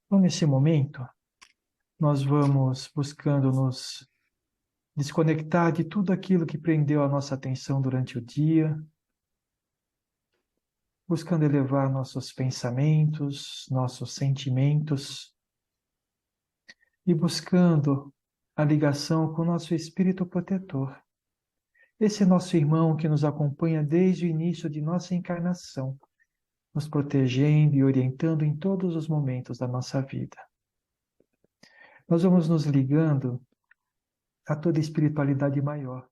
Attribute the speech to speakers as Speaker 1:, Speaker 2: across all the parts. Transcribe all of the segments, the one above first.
Speaker 1: Então, nesse momento, nós vamos buscando nos desconectar de tudo aquilo que prendeu a nossa atenção durante o dia, buscando elevar nossos pensamentos, nossos sentimentos e buscando a ligação com o nosso espírito protetor. Esse nosso irmão que nos acompanha desde o início de nossa encarnação, nos protegendo e orientando em todos os momentos da nossa vida. Nós vamos nos ligando a toda espiritualidade maior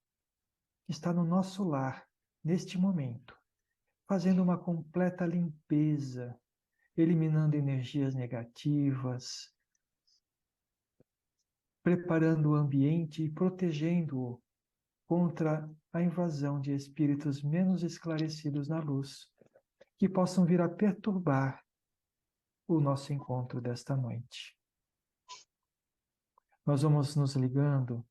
Speaker 1: que está no nosso lar, neste momento, fazendo uma completa limpeza, eliminando energias negativas, preparando o ambiente e protegendo-o contra a invasão de espíritos menos esclarecidos na luz, que possam vir a perturbar o nosso encontro desta noite. Nós vamos nos ligando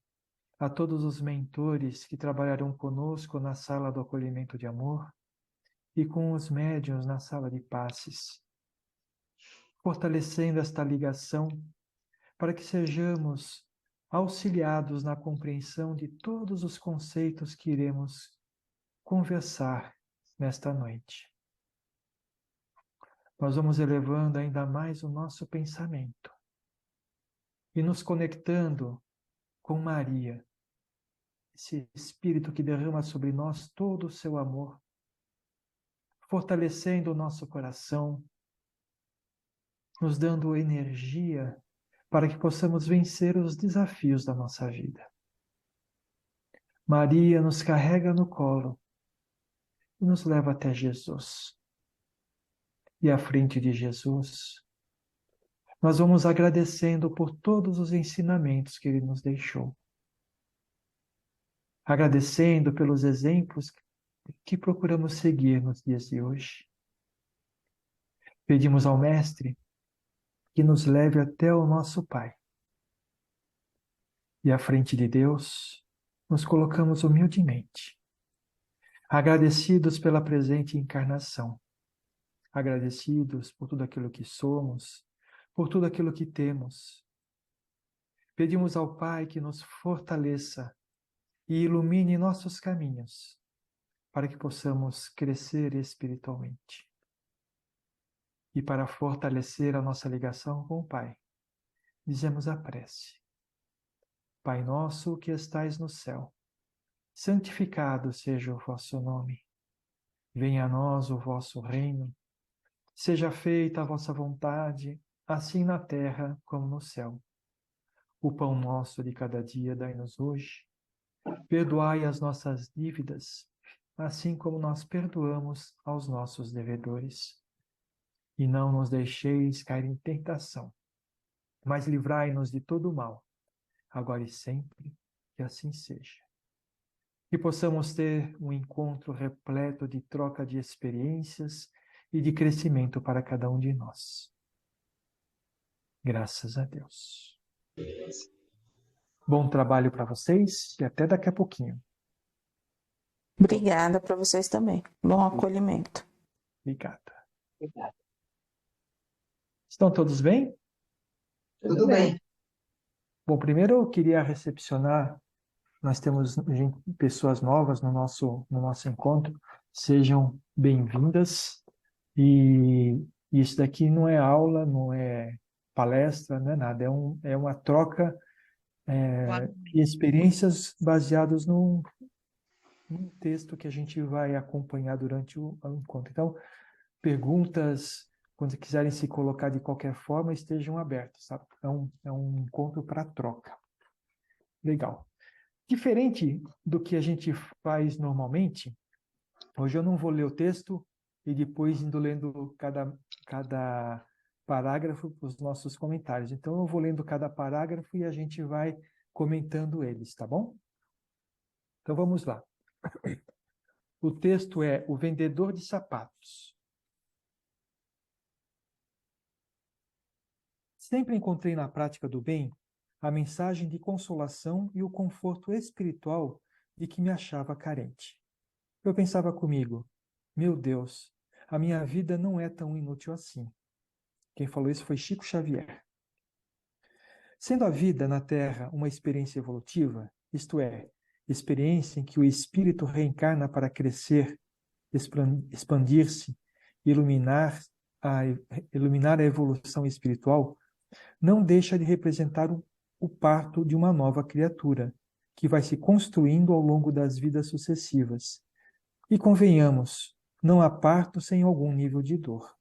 Speaker 1: a todos os mentores que trabalharão conosco na sala do acolhimento de amor e com os médiuns na sala de passes, fortalecendo esta ligação para que sejamos auxiliados na compreensão de todos os conceitos que iremos conversar nesta noite. Nós vamos elevando ainda mais o nosso pensamento e nos conectando com Maria, esse Espírito que derrama sobre nós todo o seu amor, fortalecendo o nosso coração, nos dando energia para que possamos vencer os desafios da nossa vida. Maria nos carrega no colo e nos leva até Jesus. E à frente de Jesus, nós vamos agradecendo por todos os ensinamentos que Ele nos deixou. Agradecendo pelos exemplos que procuramos seguir nos dias de hoje. Pedimos ao Mestre que nos leve até o nosso Pai. E à frente de Deus, nos colocamos humildemente, agradecidos pela presente encarnação, agradecidos por tudo aquilo que somos, por tudo aquilo que temos. Pedimos ao Pai que nos fortaleça e ilumine nossos caminhos, para que possamos crescer espiritualmente. E para fortalecer a nossa ligação com o Pai, dizemos a prece. Pai nosso que estais no céu, santificado seja o vosso nome. Venha a nós o vosso reino. Seja feita a vossa vontade, assim na terra como no céu. O pão nosso de cada dia dai-nos hoje. Perdoai as nossas dívidas, assim como nós perdoamos aos nossos devedores. E não nos deixeis cair em tentação, mas livrai-nos de todo o mal, agora e sempre, que assim seja. Que possamos ter um encontro repleto de troca de experiências e de crescimento para cada um de nós. Graças a Deus. Bom trabalho para vocês e até daqui a pouquinho.
Speaker 2: Obrigada para vocês também. Bom acolhimento.
Speaker 1: Obrigado. Estão todos bem?
Speaker 3: Tudo bem.
Speaker 1: Bom, primeiro eu queria recepcionar, nós temos pessoas novas no nosso encontro, sejam bem-vindas. E isso daqui não é aula, não é palestra, não é nada, é uma troca de experiências baseadas num texto que a gente vai acompanhar durante o encontro. Então, perguntas, quando quiserem se colocar de qualquer forma, estejam abertos, sabe? É um encontro para troca. Legal. Diferente do que a gente faz normalmente, hoje eu não vou ler o texto e depois indo lendo cada parágrafo para os nossos comentários. Então, eu vou lendo cada parágrafo e a gente vai comentando eles, tá bom? Então, vamos lá. O texto é O Vendedor de Sapatos. Sempre encontrei na prática do bem a mensagem de consolação e o conforto espiritual de que me achava carente. Eu pensava comigo, meu Deus, a minha vida não é tão inútil assim. Quem falou isso foi Chico Xavier. Sendo a vida na Terra uma experiência evolutiva, isto é, experiência em que o espírito reencarna para crescer, expandir-se, iluminar iluminar a evolução espiritual, não deixa de representar o parto de uma nova criatura, que vai se construindo ao longo das vidas sucessivas. E convenhamos, não há parto sem algum nível de dor.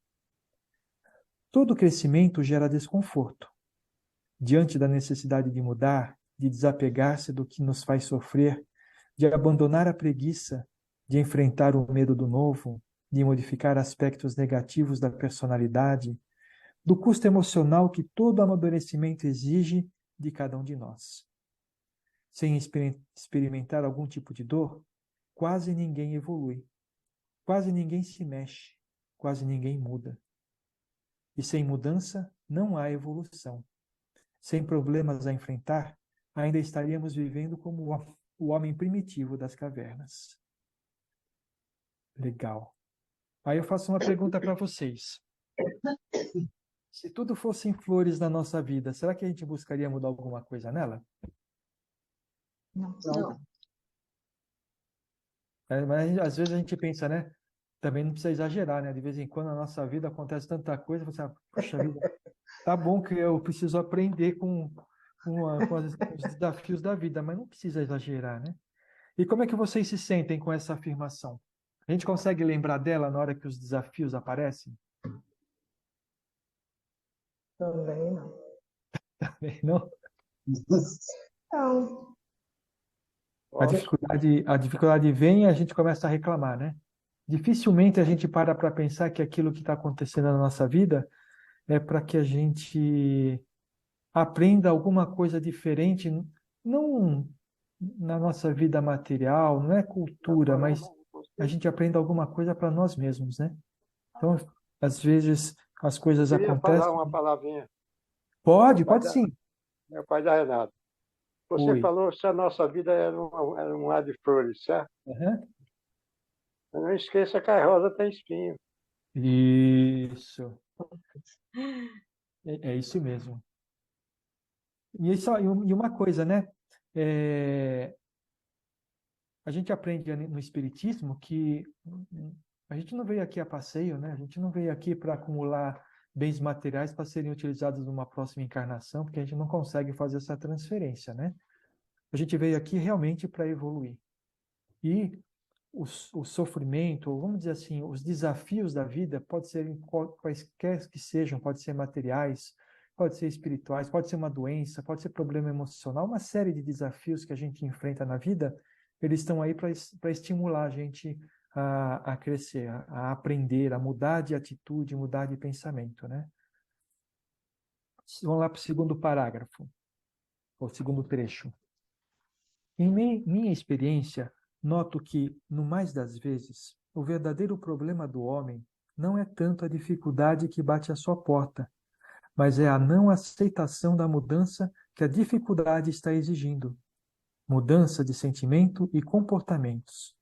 Speaker 1: Todo crescimento gera desconforto. Diante da necessidade de mudar, de desapegar-se do que nos faz sofrer, de abandonar a preguiça, de enfrentar o medo do novo, de modificar aspectos negativos da personalidade, do custo emocional que todo amadurecimento exige de cada um de nós. Sem experimentar algum tipo de dor, quase ninguém evolui, quase ninguém se mexe, quase ninguém muda. E sem mudança, não há evolução. Sem problemas a enfrentar, ainda estaríamos vivendo como o homem primitivo das cavernas. Legal. Aí eu faço uma pergunta para vocês. Se tudo fossem flores na nossa vida, será que a gente buscaria mudar alguma coisa nela?
Speaker 3: Não.
Speaker 1: Mas às vezes a gente pensa, né? Também não precisa exagerar, né? De vez em quando na nossa vida acontece tanta coisa, você, puxa vida, tá bom que eu preciso aprender com os desafios da vida, mas não precisa exagerar, né? E como é que vocês se sentem com essa afirmação? A gente consegue lembrar dela na hora que os desafios aparecem?
Speaker 3: Também não.
Speaker 1: Não?
Speaker 3: Não.
Speaker 1: A dificuldade vem e a gente começa a reclamar, né? Dificilmente a gente para pensar que aquilo que está acontecendo na nossa vida é para que a gente aprenda alguma coisa diferente, não na nossa vida material, não é cultura, mas a gente aprenda alguma coisa para nós mesmos, né? Então, às vezes as coisas
Speaker 4: Queria falar
Speaker 1: acontecem.
Speaker 4: uma palavrinha.
Speaker 1: Pode, pode sim.
Speaker 4: Meu pai da Renata. Você
Speaker 1: Oi.
Speaker 4: falou se a nossa vida era um mar de flores, certo?
Speaker 1: Aham.
Speaker 4: Mas não esqueça que a rosa tem espinho.
Speaker 1: Isso. É isso mesmo. E uma coisa, né? É, a gente aprende no Espiritismo que a gente não veio aqui a passeio, né? A gente não veio aqui para acumular bens materiais para serem utilizados numa próxima encarnação, porque a gente não consegue fazer essa transferência, né? A gente veio aqui realmente para evoluir. E o sofrimento, ou vamos dizer assim, os desafios da vida, pode ser quaisquer que sejam, pode ser materiais, pode ser espirituais, pode ser uma doença, pode ser problema emocional, uma série de desafios que a gente enfrenta na vida, eles estão aí para estimular a gente a crescer, a aprender, a mudar de atitude, mudar de pensamento, né? Vamos lá para o segundo parágrafo, ou segundo trecho. Em minha experiência, noto que, no mais das vezes, o verdadeiro problema do homem não é tanto a dificuldade que bate à sua porta, mas é a não aceitação da mudança que a dificuldade está exigindo. Mudança de sentimento e comportamentos.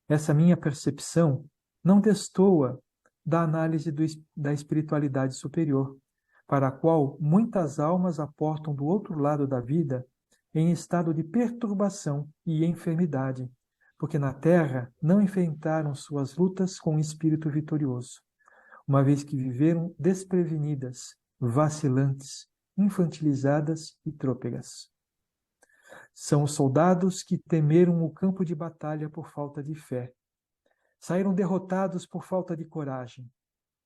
Speaker 1: Essa minha percepção não destoa da análise da espiritualidade superior, para a qual muitas almas aportam do outro lado da vida em estado de perturbação e enfermidade, porque na Terra não enfrentaram suas lutas com um espírito vitorioso, uma vez que viveram desprevenidas, vacilantes, infantilizadas e trôpegas. São os soldados que temeram o campo de batalha por falta de fé. Saíram derrotados por falta de coragem.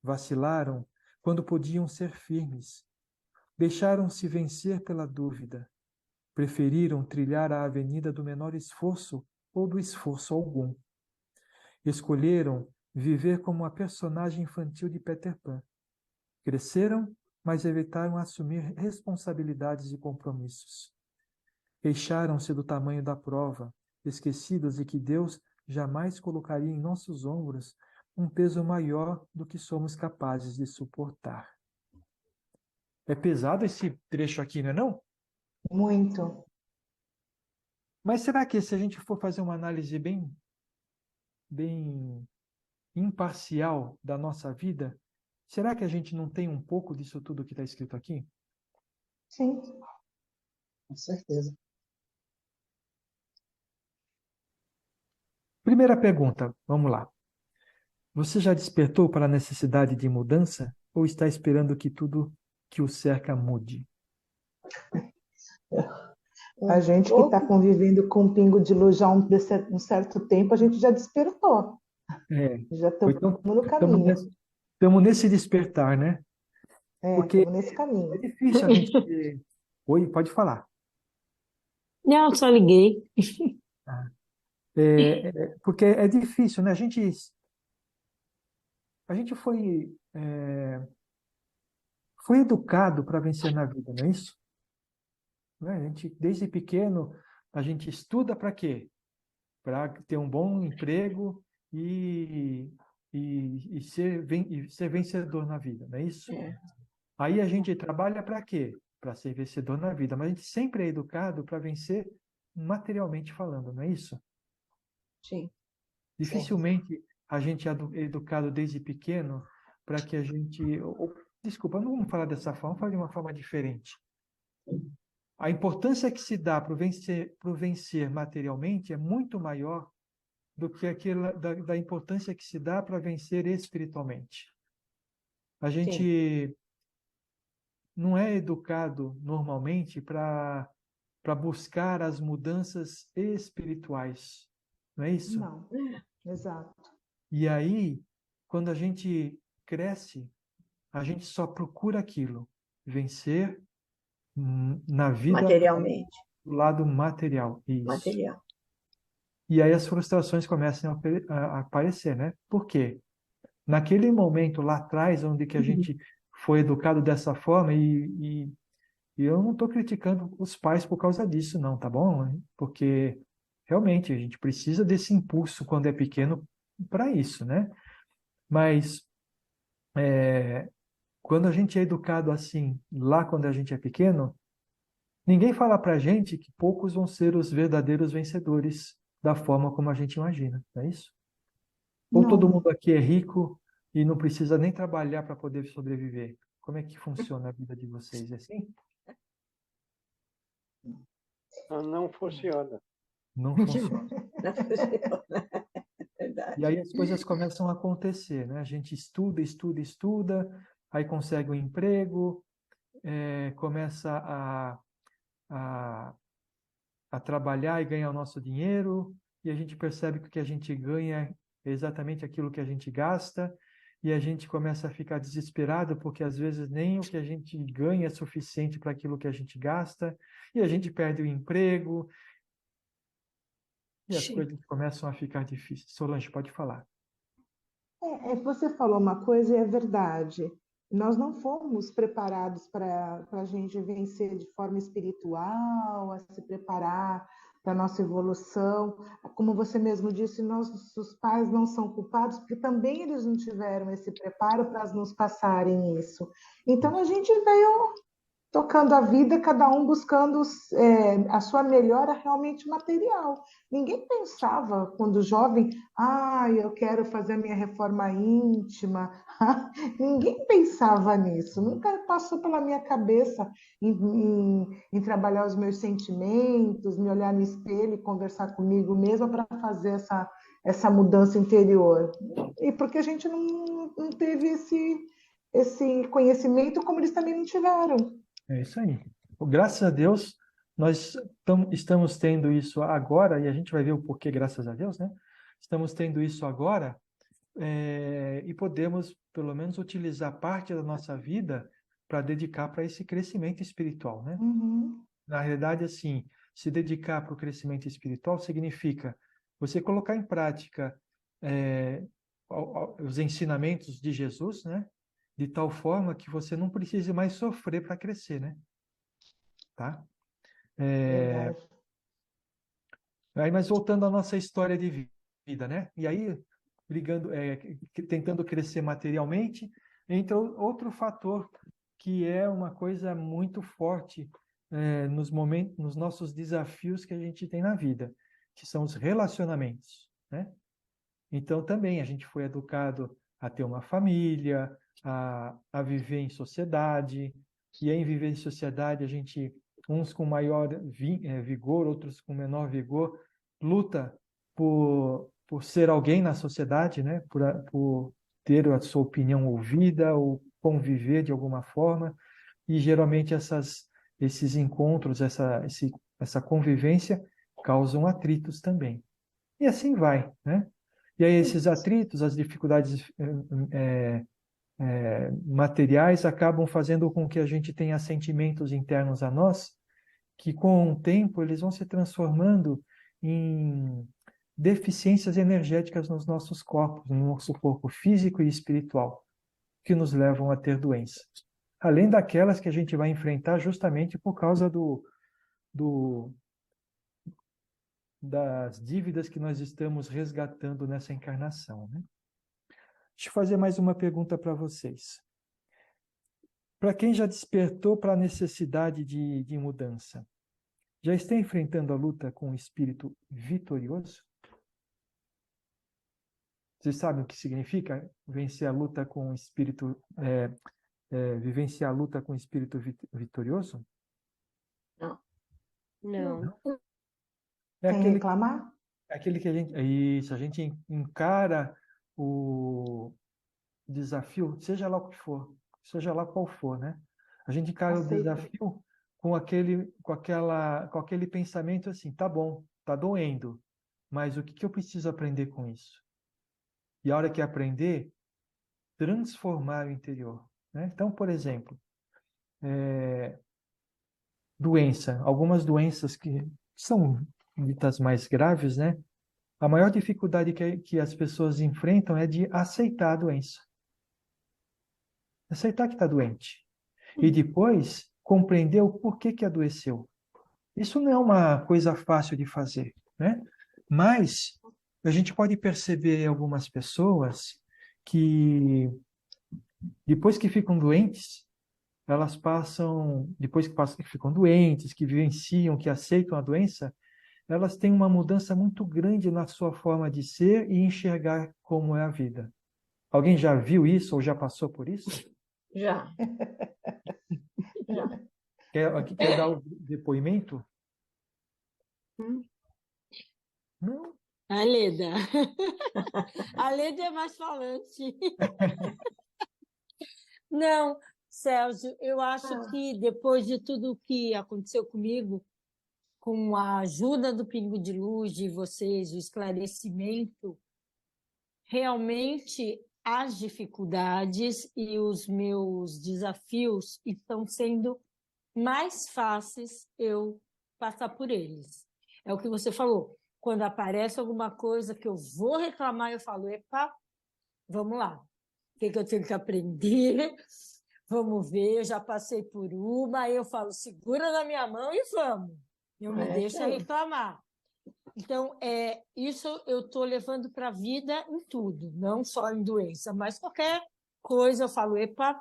Speaker 1: Vacilaram quando podiam ser firmes. Deixaram-se vencer pela dúvida. Preferiram trilhar a avenida do menor esforço ou do esforço algum. Escolheram viver como a personagem infantil de Peter Pan. Cresceram, mas evitaram assumir responsabilidades e compromissos. Queixaram-se do tamanho da prova, esquecidos de que Deus jamais colocaria em nossos ombros um peso maior do que somos capazes de suportar. É pesado esse trecho aqui, não é não?
Speaker 3: Muito.
Speaker 1: Mas será que se a gente for fazer uma análise bem imparcial da nossa vida, será que a gente não tem um pouco disso tudo que está escrito aqui?
Speaker 3: Sim, com certeza.
Speaker 1: Primeira pergunta, vamos lá. Você já despertou para a necessidade de mudança ou está esperando que tudo que o cerca mude?
Speaker 3: A gente que está convivendo com um pingo de luz já há um certo tempo, a gente já despertou,
Speaker 1: É,
Speaker 3: já estamos
Speaker 1: então,
Speaker 3: no
Speaker 1: estamos
Speaker 3: caminho.
Speaker 1: nesse despertar, né? Porque
Speaker 3: Estamos nesse
Speaker 1: é
Speaker 3: caminho.
Speaker 1: difícil a gente... Oi, pode falar.
Speaker 5: Não, só liguei.
Speaker 1: Ah, porque é difícil, né? A gente foi educado para vencer na vida, não é isso? Né? A gente, desde pequeno, a gente estuda para quê? Para ter um bom emprego e ser vencedor na vida, não é isso?
Speaker 5: É,
Speaker 1: Aí a gente trabalha para quê? Para ser vencedor na vida, mas a gente sempre é educado para vencer materialmente falando, não é isso?
Speaker 3: Sim.
Speaker 1: Dificilmente a gente é educado desde pequeno para que a gente. Desculpa, não vamos falar dessa forma, vamos falar de uma forma diferente. A importância que se dá para o vencer materialmente é muito maior do que aquela da importância que se dá para vencer espiritualmente. A
Speaker 3: Sim.
Speaker 1: gente não é educado normalmente para buscar as mudanças espirituais, não é isso?
Speaker 3: Não, exato.
Speaker 1: E aí, quando a gente cresce, a gente só procura aquilo, vencer na vida
Speaker 5: materialmente,
Speaker 1: do lado material, isso.
Speaker 5: material.
Speaker 1: E aí as frustrações começam a aparecer, né? Por quê? Naquele momento lá atrás, onde que a gente foi educado dessa forma, e eu não estou criticando os pais por causa disso, não, tá bom? Porque realmente a gente precisa desse impulso quando é pequeno para isso, né? Mas quando a gente é educado assim, lá quando a gente é pequeno, ninguém fala para a gente que poucos vão ser os verdadeiros vencedores da forma como a gente imagina, não é isso? Ou todo
Speaker 3: Não.
Speaker 1: mundo aqui é rico e não precisa nem trabalhar para poder sobreviver? Como é que funciona a vida de vocês? É assim?
Speaker 4: Não funciona.
Speaker 1: Não funciona.
Speaker 5: Não funciona. É
Speaker 1: E
Speaker 5: verdade.
Speaker 1: aí as coisas começam a acontecer, né? A gente estuda, estuda, estuda, aí consegue um emprego, começa a, a trabalhar e ganhar o nosso dinheiro, e a gente percebe que o que a gente ganha é exatamente aquilo que a gente gasta, e a gente começa a ficar desesperado, porque às vezes nem o que a gente ganha é suficiente para aquilo que a gente gasta, e a gente perde o emprego, e as
Speaker 5: Sim.
Speaker 1: coisas começam a ficar difíceis. Solange, pode falar.
Speaker 3: Você falou uma coisa e é verdade. Nós não fomos preparados para a gente vencer de forma espiritual, a se preparar para a nossa evolução. Como você mesmo disse, nossos pais não são culpados, porque também eles não tiveram esse preparo para nos passarem isso. Então a gente veio tocando a vida, cada um buscando a sua melhora realmente material. Ninguém pensava, quando jovem, eu quero fazer a minha reforma íntima. Ninguém pensava nisso, nunca passou pela minha cabeça em trabalhar os meus sentimentos, me olhar no espelho e conversar comigo mesma para fazer essa mudança interior. E porque a gente não teve esse conhecimento, como eles também não tiveram.
Speaker 1: É isso aí. Graças a Deus, nós estamos tendo isso agora, e a gente vai ver o porquê, graças a Deus, né? Estamos tendo isso agora, e podemos, pelo menos, utilizar parte da nossa vida para dedicar para esse crescimento espiritual, né?
Speaker 3: Uhum.
Speaker 1: Na realidade, assim, se dedicar para o crescimento espiritual significa você colocar em prática os ensinamentos de Jesus, né? De tal forma que você não precise mais sofrer para crescer, né? Tá?
Speaker 3: Verdade.
Speaker 1: Aí, mas voltando à nossa história de vida, né? E aí, tentando crescer materialmente, entra outro fator que é uma coisa muito forte nos nossos desafios que a gente tem na vida, que são os relacionamentos, né? Então, também a gente foi educado a ter uma família, a viver em sociedade. E aí, em viver em sociedade, a gente, uns com maior vigor, outros com menor vigor, luta por ser alguém na sociedade, né? Por ter a sua opinião ouvida ou conviver de alguma forma. E geralmente esses encontros, essa convivência causam atritos também. E assim vai, né? E aí esses atritos, as dificuldades materiais acabam fazendo com que a gente tenha sentimentos internos a nós, que com o tempo eles vão se transformando em deficiências energéticas nos nossos corpos, no nosso corpo físico e espiritual, que nos levam a ter doenças. Além daquelas que a gente vai enfrentar justamente por causa das dívidas que nós estamos resgatando nessa encarnação, né? Deixa eu fazer mais uma pergunta para vocês. Para quem já despertou para a necessidade de mudança, já está enfrentando a luta com o espírito vitorioso? Vocês sabem o que significa vencer a luta com o espírito, vivenciar a luta com o espírito vitorioso?
Speaker 5: Não.
Speaker 1: É
Speaker 3: Sem reclamar?
Speaker 1: aquele que a gente encara o desafio, seja lá o que for, seja lá qual for, né? A gente encara o
Speaker 3: Aceita.
Speaker 1: desafio com aquele pensamento assim, tá bom, tá doendo, mas o que eu preciso aprender com isso? E a hora que aprender, transformar o interior, né? Então, por exemplo, algumas doenças que são ditas mais graves, né? A maior dificuldade que as pessoas enfrentam é de aceitar a doença. Aceitar que está doente. E depois compreender o porquê que adoeceu. Isso não é uma coisa fácil de fazer, né? Mas a gente pode perceber algumas pessoas que, depois que ficam doentes, elas passam, que ficam doentes, que vivenciam, que aceitam a doença, elas têm uma mudança muito grande na sua forma de ser e enxergar como é a vida. Alguém já viu isso ou já passou por isso?
Speaker 5: Já. Já.
Speaker 1: Quer dar o depoimento? Não.
Speaker 5: A Leda. A Leda é mais falante. Não, Sérgio, eu acho que depois de tudo que aconteceu comigo, com a ajuda do Pingo de Luz de vocês, o esclarecimento, realmente as dificuldades e os meus desafios estão sendo mais fáceis eu passar por eles. É o que você falou. Quando aparece alguma coisa que eu vou reclamar, eu falo, epa, vamos lá. O que eu tenho que aprender? Vamos ver, eu já passei por uma, aí eu falo, segura na minha mão e vamos. Eu me deixo reclamar. Então, isso eu estou levando para a vida em tudo, não só em doença, mas qualquer coisa eu falo, epa,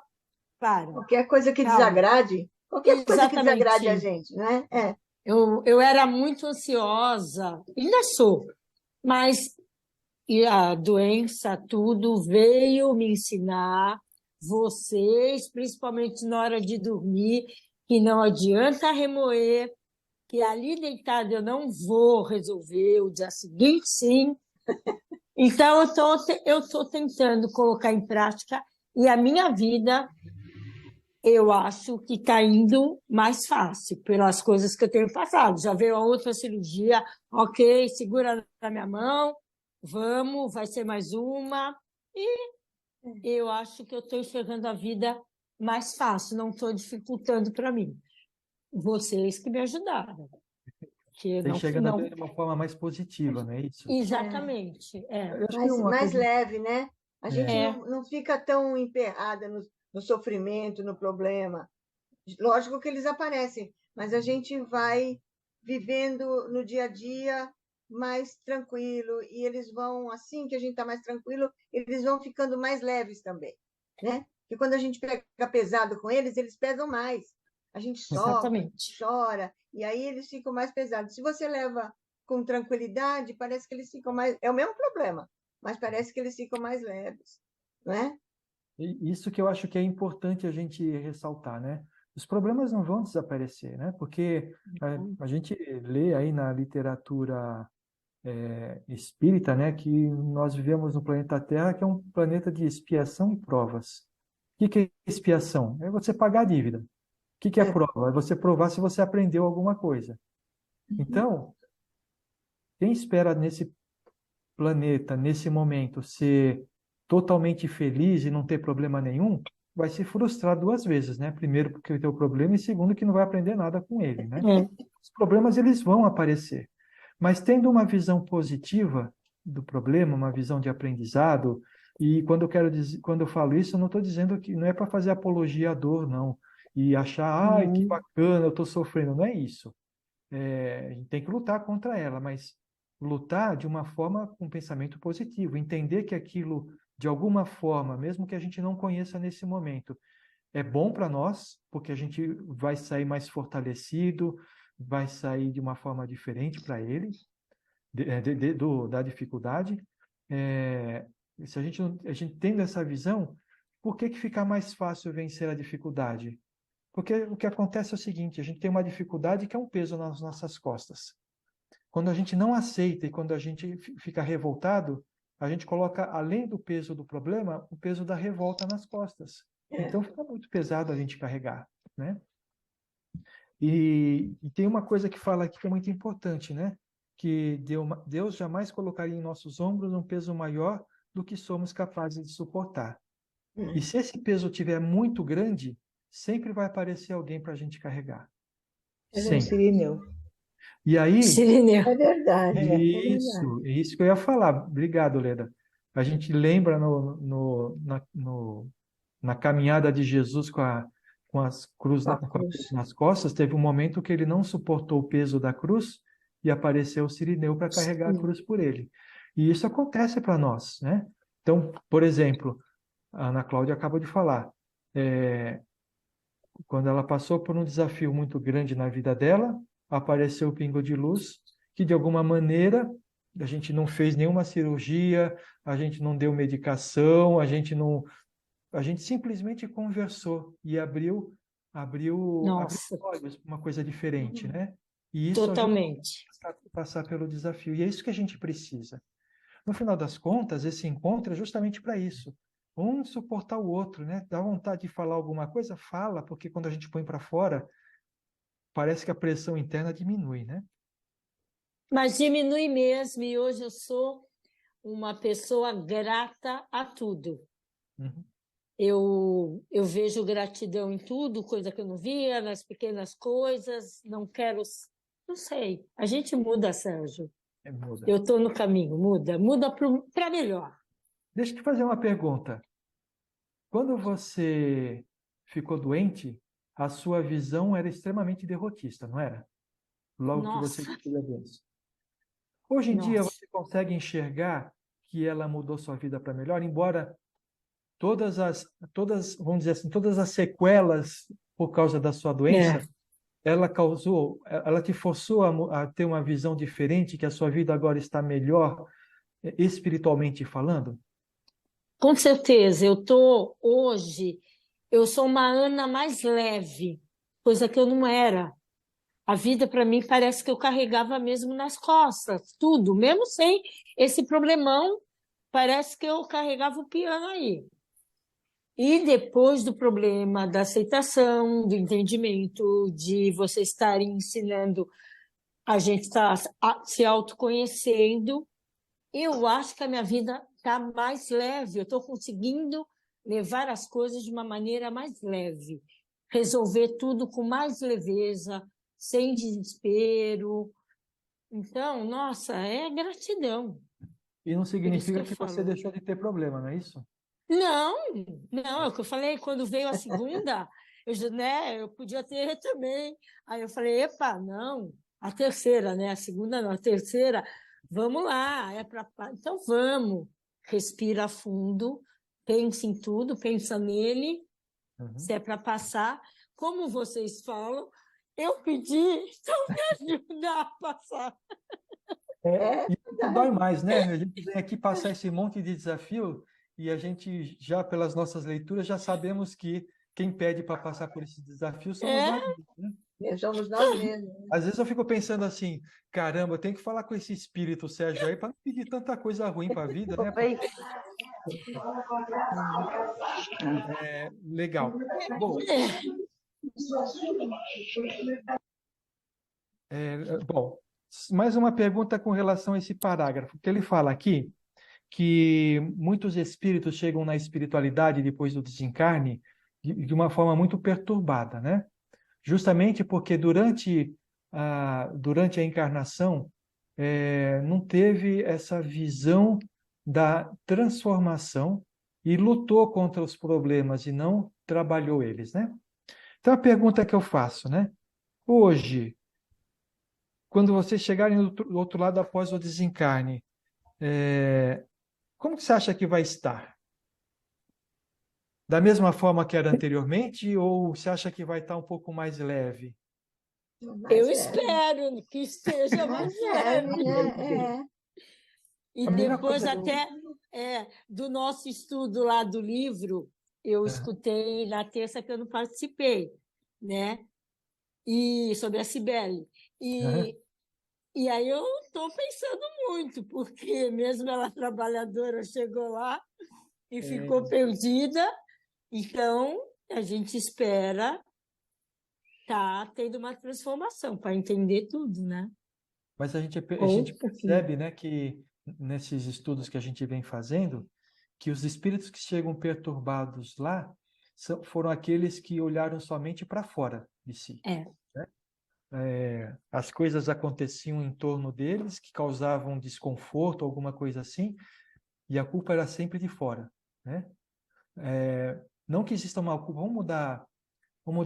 Speaker 5: para.
Speaker 6: Qualquer coisa que
Speaker 5: calma.
Speaker 6: desagrade, qualquer coisa que
Speaker 5: Exatamente.
Speaker 6: desagrade a gente, né?
Speaker 5: Eu era muito ansiosa, ainda sou, mas a doença, tudo veio me ensinar, vocês, principalmente na hora de dormir, que não adianta remoer, que ali deitado eu não vou resolver, o dia seguinte sim. Então, eu estou tentando colocar em prática e a minha vida, eu acho que está indo mais fácil pelas coisas que eu tenho passado. Já veio a outra cirurgia, ok, segura na minha mão, vamos, vai ser mais uma. E eu acho que eu estou enxergando a vida mais fácil, não estou dificultando para mim. Vocês que me ajudaram. Que
Speaker 1: Você chega de uma forma mais positiva, não é isso?
Speaker 5: Exatamente.
Speaker 6: Mais leve, né? A gente não fica tão emperrada no sofrimento, no problema. Lógico que eles aparecem, mas a gente vai vivendo no dia a dia mais tranquilo e eles vão, assim que a gente está mais tranquilo, eles vão ficando mais leves também, né? Porque quando a gente pega pesado com eles, eles pesam mais. A gente sofre, chora, e aí eles ficam mais pesados. Se você leva com tranquilidade, parece que eles ficam mais... É o mesmo problema, mas parece que eles ficam mais leves. não é?
Speaker 1: Isso que eu acho que é importante a gente ressaltar, né? Os problemas não vão desaparecer, né? Porque a gente lê aí na literatura espírita, né, que nós vivemos no planeta Terra, que é um planeta de expiação e provas. O que é expiação? É você pagar a dívida. O que é
Speaker 6: É.
Speaker 1: prova? É você provar se você aprendeu alguma coisa. Então, quem espera nesse planeta, nesse momento, ser totalmente feliz e não ter problema nenhum, vai se frustrar duas vezes, né? Primeiro, porque tem o problema, e segundo, que não vai aprender nada com ele, né?
Speaker 5: É.
Speaker 1: Os problemas, eles vão aparecer. Mas tendo uma visão positiva do problema, uma visão de aprendizado, e quando eu quero dizer, quando eu falo isso, eu não estou dizendo que não é para fazer apologia à dor, não, e achar, ai, que bacana, eu estou sofrendo, não é isso. A gente tem que lutar contra ela, mas lutar de uma forma com pensamento positivo, entender que aquilo, de alguma forma, mesmo que a gente não conheça nesse momento, é bom para nós, porque a gente vai sair mais fortalecido, vai sair de uma forma diferente para ele, da dificuldade. Se a gente, a gente tendo essa visão, por que fica mais fácil vencer a dificuldade? Porque o que acontece é o seguinte, a gente tem uma dificuldade que é um peso nas nossas costas. Quando a gente não aceita e quando a gente fica revoltado, a gente coloca, além do peso do problema, o peso da revolta nas costas. Então fica muito pesado a gente carregar, né? E tem uma coisa que fala aqui que é muito importante, né? Que Deus jamais colocaria em nossos ombros um peso maior do que somos capazes de suportar. E se esse peso estiver muito grande, sempre vai aparecer alguém para a gente carregar. Sempre.
Speaker 3: Sirineu.
Speaker 1: E aí,
Speaker 5: Sirineu.
Speaker 6: É verdade.
Speaker 1: é isso que eu ia falar. Obrigado, Leda. A gente lembra na caminhada de Jesus com as cruz nas costas, teve um momento que ele não suportou o peso da cruz e apareceu o Sirineu para carregar a cruz por ele. E isso acontece para nós, né? Então, por exemplo, a Ana Cláudia acaba de falar, quando ela passou por um desafio muito grande na vida dela, apareceu o pingo de luz, que de alguma maneira a gente não fez nenhuma cirurgia, a gente não deu medicação, a gente simplesmente conversou e abriu
Speaker 5: Nossa,
Speaker 1: olhos para uma coisa diferente, né? E isso ajuda
Speaker 5: totalmente.
Speaker 1: a passar pelo desafio. E é isso que a gente precisa. No final das contas, esse encontro é justamente para isso. Um suportar o outro, né? Dá vontade de falar alguma coisa, fala, porque quando a gente põe para fora, parece que a pressão interna diminui, né?
Speaker 5: Mas diminui mesmo, e hoje eu sou uma pessoa grata a tudo.
Speaker 1: Uhum.
Speaker 5: Eu vejo gratidão em tudo, coisa que eu não via, nas pequenas coisas, não quero, não sei. A gente muda, Sérgio.
Speaker 1: Muda.
Speaker 5: Eu estou no caminho, muda para melhor.
Speaker 1: Deixa eu te fazer uma pergunta. Quando você ficou doente, a sua visão era extremamente derrotista, não era? Logo que você
Speaker 5: Nossa,
Speaker 1: teve a doença. Hoje em dia
Speaker 5: nossa.
Speaker 1: você consegue enxergar que ela mudou sua vida para melhor, embora vamos dizer assim, todas as sequelas por causa da sua doença, ela te forçou a ter uma visão diferente, que a sua vida agora está melhor, espiritualmente falando?
Speaker 5: Com certeza, eu sou uma Ana mais leve, coisa que eu não era. A vida para mim parece que eu carregava mesmo nas costas, tudo, mesmo sem esse problemão, parece que eu carregava o piano aí. E depois do problema da aceitação, do entendimento, de você estar ensinando, a gente estar se autoconhecendo, eu acho que a minha vida está mais leve, eu estou conseguindo levar as coisas de uma maneira mais leve, resolver tudo com mais leveza, sem desespero. Então, nossa, é gratidão.
Speaker 1: E não
Speaker 5: Por isso
Speaker 1: significa
Speaker 5: que eu
Speaker 1: que você
Speaker 5: falo.
Speaker 1: deixou de ter problema, não é isso?
Speaker 5: Não, não, é o que eu falei, quando veio a segunda, eu podia ter também. Aí eu falei, epa, não, a terceira, né? A segunda não, a terceira, vamos lá, então vamos. Respira fundo, pensa em tudo, pensa nele,
Speaker 1: Uhum.
Speaker 5: se é para passar. Como vocês falam, eu pedi, então me ajuda a passar.
Speaker 1: E o que dói mais, né? A gente vem aqui passar esse monte de desafio e a gente já, pelas nossas leituras, já sabemos que quem pede para passar por esse desafio somos nós mesmos, né?
Speaker 6: Somos nós mesmos.
Speaker 1: Às vezes eu fico pensando assim, caramba, eu tenho que falar com esse espírito Sérgio aí para não pedir tanta coisa ruim para a vida, né? Legal. Bom, bom, mais uma pergunta com relação a esse parágrafo, que ele fala aqui que muitos espíritos chegam na espiritualidade depois do desencarne de uma forma muito perturbada, né? Justamente porque durante a encarnação não teve essa visão da transformação e lutou contra os problemas e não trabalhou eles, né? Então a pergunta que eu faço, né? Hoje, quando vocês chegarem do outro lado após o desencarne, como que você acha que vai estar? Da mesma forma que era anteriormente, ou você acha que vai estar um pouco mais leve?
Speaker 5: Eu espero que esteja mais leve.
Speaker 6: né?
Speaker 5: E depois até do nosso estudo lá do livro, eu escutei na terça que eu não participei, né? E sobre a Cibele. E aí eu estou pensando muito, porque mesmo ela trabalhadora chegou lá e ficou perdida. Então, a gente espera tendo uma transformação para entender tudo, né?
Speaker 1: Mas a gente percebe, né, que nesses estudos que a gente vem fazendo, que os espíritos que chegam perturbados lá foram aqueles que olharam somente para fora de si. Né? As coisas aconteciam em torno deles que causavam desconforto, alguma coisa assim, e a culpa era sempre de fora, né? Não que exista uma culpa, vamos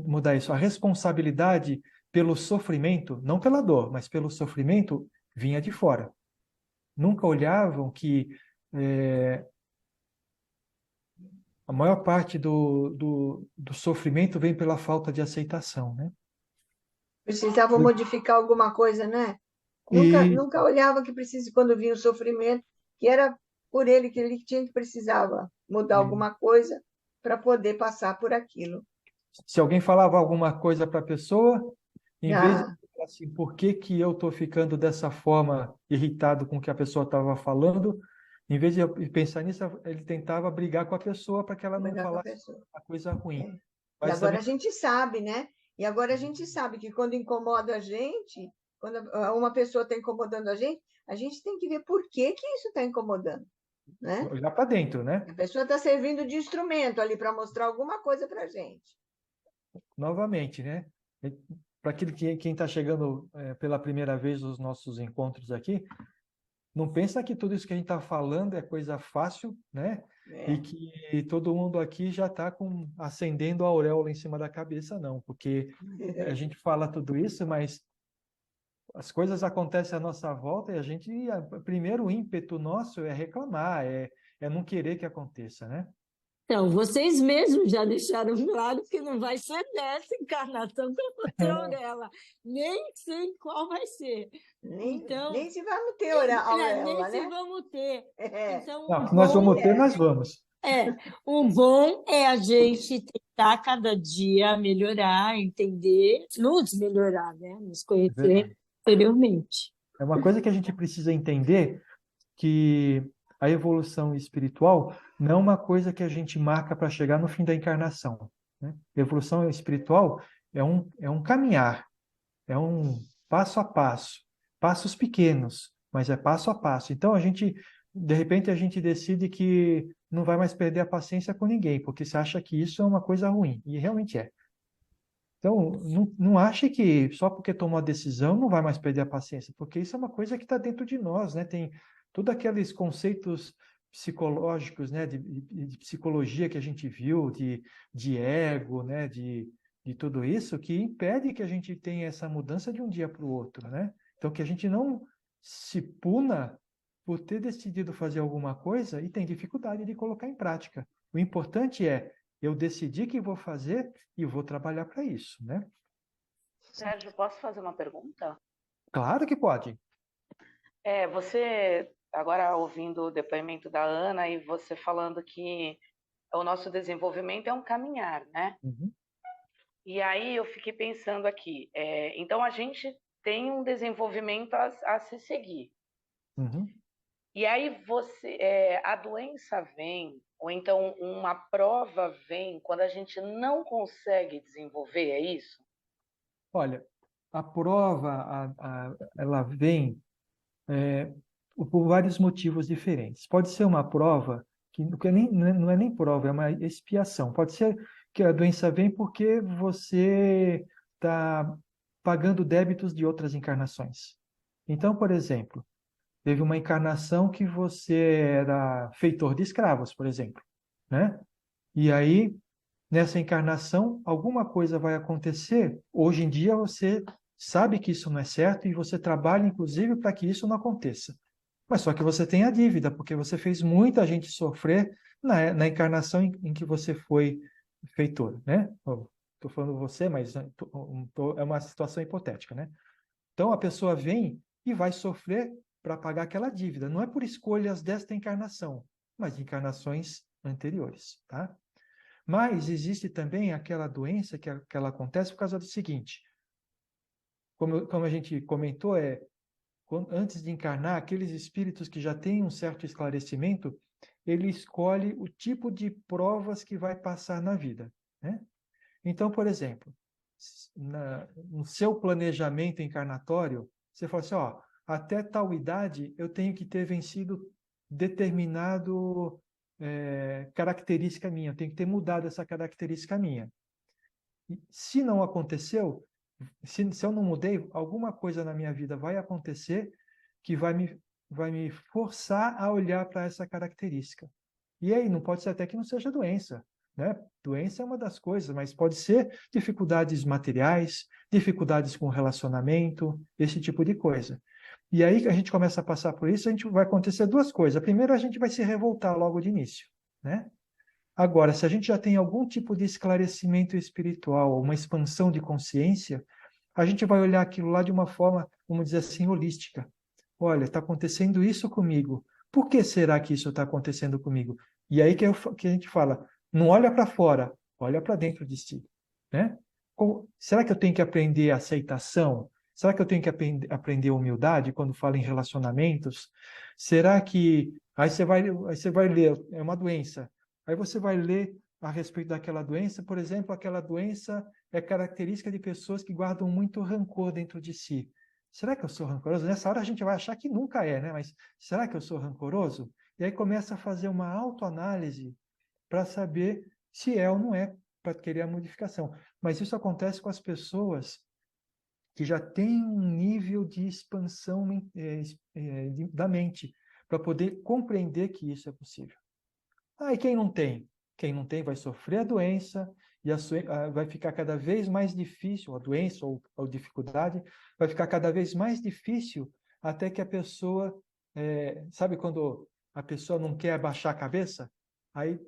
Speaker 1: mudar isso. A responsabilidade pelo sofrimento, não pela dor, mas pelo sofrimento, vinha de fora. Nunca olhavam que a maior parte do sofrimento vem pela falta de aceitação, né?
Speaker 6: Precisavam modificar alguma coisa, né? Nunca olhava que precisa, quando vinha o sofrimento, que era por ele que ele precisava mudar alguma coisa para poder passar por aquilo.
Speaker 1: Se alguém falava alguma coisa para a pessoa, em vez de falar assim, por que que eu estou ficando dessa forma, irritado com o que a pessoa estava falando, em vez de pensar nisso, ele tentava brigar com a pessoa para que ela não falasse a coisa ruim.
Speaker 6: E agora a gente sabe, né? E agora a gente sabe que quando incomoda a gente, quando uma pessoa está incomodando a gente tem que ver por que que isso está incomodando, né?
Speaker 1: Olhar para dentro, né?
Speaker 6: A pessoa está servindo de instrumento ali para mostrar alguma coisa para a gente.
Speaker 1: Novamente, né? Para quem está chegando pela primeira vez nos nossos encontros aqui, não pensa que tudo isso que a gente está falando é coisa fácil, né? E que todo mundo aqui já está acendendo a auréola em cima da cabeça, não. Porque a gente fala tudo isso, mas as coisas acontecem à nossa volta e o primeiro ímpeto nosso é reclamar, é não querer que aconteça, né?
Speaker 5: Então, vocês mesmos já deixaram claro que não vai ser nessa encarnação que eu vou ter auréola. Nem sei qual vai ser.
Speaker 6: Nem se vamos ter auréola,
Speaker 5: nem
Speaker 6: né?
Speaker 5: se vamos ter. Então,
Speaker 1: não, nós vamos ter, nós vamos.
Speaker 5: O bom é a gente tentar cada dia melhorar, entender, nos melhorar, né? Nos conhecer anteriormente.
Speaker 1: É uma coisa que a gente precisa entender, que a evolução espiritual não é uma coisa que a gente marca para chegar no fim da encarnação, né? Evolução espiritual é um caminhar, é um passo a passo, passos pequenos, mas é passo a passo. Então, de repente, a gente decide que não vai mais perder a paciência com ninguém, porque você acha que isso é uma coisa ruim, e realmente é. Então, não ache que só porque tomou a decisão não vai mais perder a paciência, porque isso é uma coisa que está dentro de nós, né? Tem todos aqueles conceitos psicológicos, né? De psicologia que a gente viu, de ego, né? De tudo isso, que impede que a gente tenha essa mudança de um dia para o outro, né? Então, que a gente não se puna por ter decidido fazer alguma coisa e tem dificuldade de colocar em prática. O importante é eu decidi que vou fazer e vou trabalhar para isso, né?
Speaker 7: Sérgio, posso fazer uma pergunta?
Speaker 1: Claro que pode.
Speaker 7: Você agora ouvindo o depoimento da Ana e você falando que o nosso desenvolvimento é um caminhar, né?
Speaker 1: Uhum.
Speaker 7: E aí eu fiquei pensando aqui, então a gente tem um desenvolvimento a se seguir.
Speaker 1: Uhum.
Speaker 7: E aí a doença vem, ou então uma prova vem quando a gente não consegue desenvolver, é isso?
Speaker 1: Olha, a prova, ela vem por vários motivos diferentes. Pode ser uma prova que não é nem prova, é uma expiação. Pode ser que a doença vem porque você está pagando débitos de outras encarnações. Então, por exemplo, teve uma encarnação que você era feitor de escravos, por exemplo, né? E aí, nessa encarnação, alguma coisa vai acontecer. Hoje em dia, você sabe que isso não é certo e você trabalha, inclusive, para que isso não aconteça. Mas só que você tem a dívida, porque você fez muita gente sofrer na encarnação em que você foi feitor, né? Estou falando você, mas é uma situação hipotética, né? Então, a pessoa vem e vai sofrer para pagar aquela dívida. Não é por escolhas desta encarnação, mas de encarnações anteriores, tá? Mas existe também aquela doença que ela acontece por causa do seguinte, como a gente comentou, antes de encarnar, aqueles espíritos que já têm um certo esclarecimento, ele escolhe o tipo de provas que vai passar na vida, né? Então, por exemplo, no seu planejamento encarnatório, você fala assim, ó, até tal idade eu tenho que ter vencido determinado característica minha, eu tenho que ter mudado essa característica minha. E se não aconteceu, se eu não mudei, alguma coisa na minha vida vai acontecer que vai me forçar a olhar para essa característica. E aí, não pode ser até que não seja doença, né? Doença é uma das coisas, mas pode ser dificuldades materiais, dificuldades com relacionamento, esse tipo de coisa. E aí que a gente começa a passar por isso, a gente vai acontecer duas coisas. Primeiro, a gente vai se revoltar logo de início, né? Agora, se a gente já tem algum tipo de esclarecimento espiritual, uma expansão de consciência, a gente vai olhar aquilo lá de uma forma, vamos dizer assim, holística. Olha, está acontecendo isso comigo. Por que será que isso está acontecendo comigo? E aí que a gente fala, não olha para fora, olha para dentro de si, né? Será que eu tenho que aprender aceitação? Será que eu tenho que aprender humildade quando falo em relacionamentos? Será que aí você vai ler, é uma doença. Aí você vai ler a respeito daquela doença, por exemplo, aquela doença é característica de pessoas que guardam muito rancor dentro de si. Será que eu sou rancoroso? Nessa hora a gente vai achar que nunca é, né? Mas será que eu sou rancoroso? E aí começa a fazer uma autoanálise para saber se é ou não é, para querer a modificação. Mas isso acontece com as pessoas que já têm um nível de expansão da mente, para poder compreender que isso é possível. Ah, e quem não tem? Quem não tem vai sofrer a doença e vai ficar cada vez mais difícil, a doença ou a dificuldade, vai ficar cada vez mais difícil até que a pessoa, sabe quando a pessoa não quer abaixar a cabeça? Aí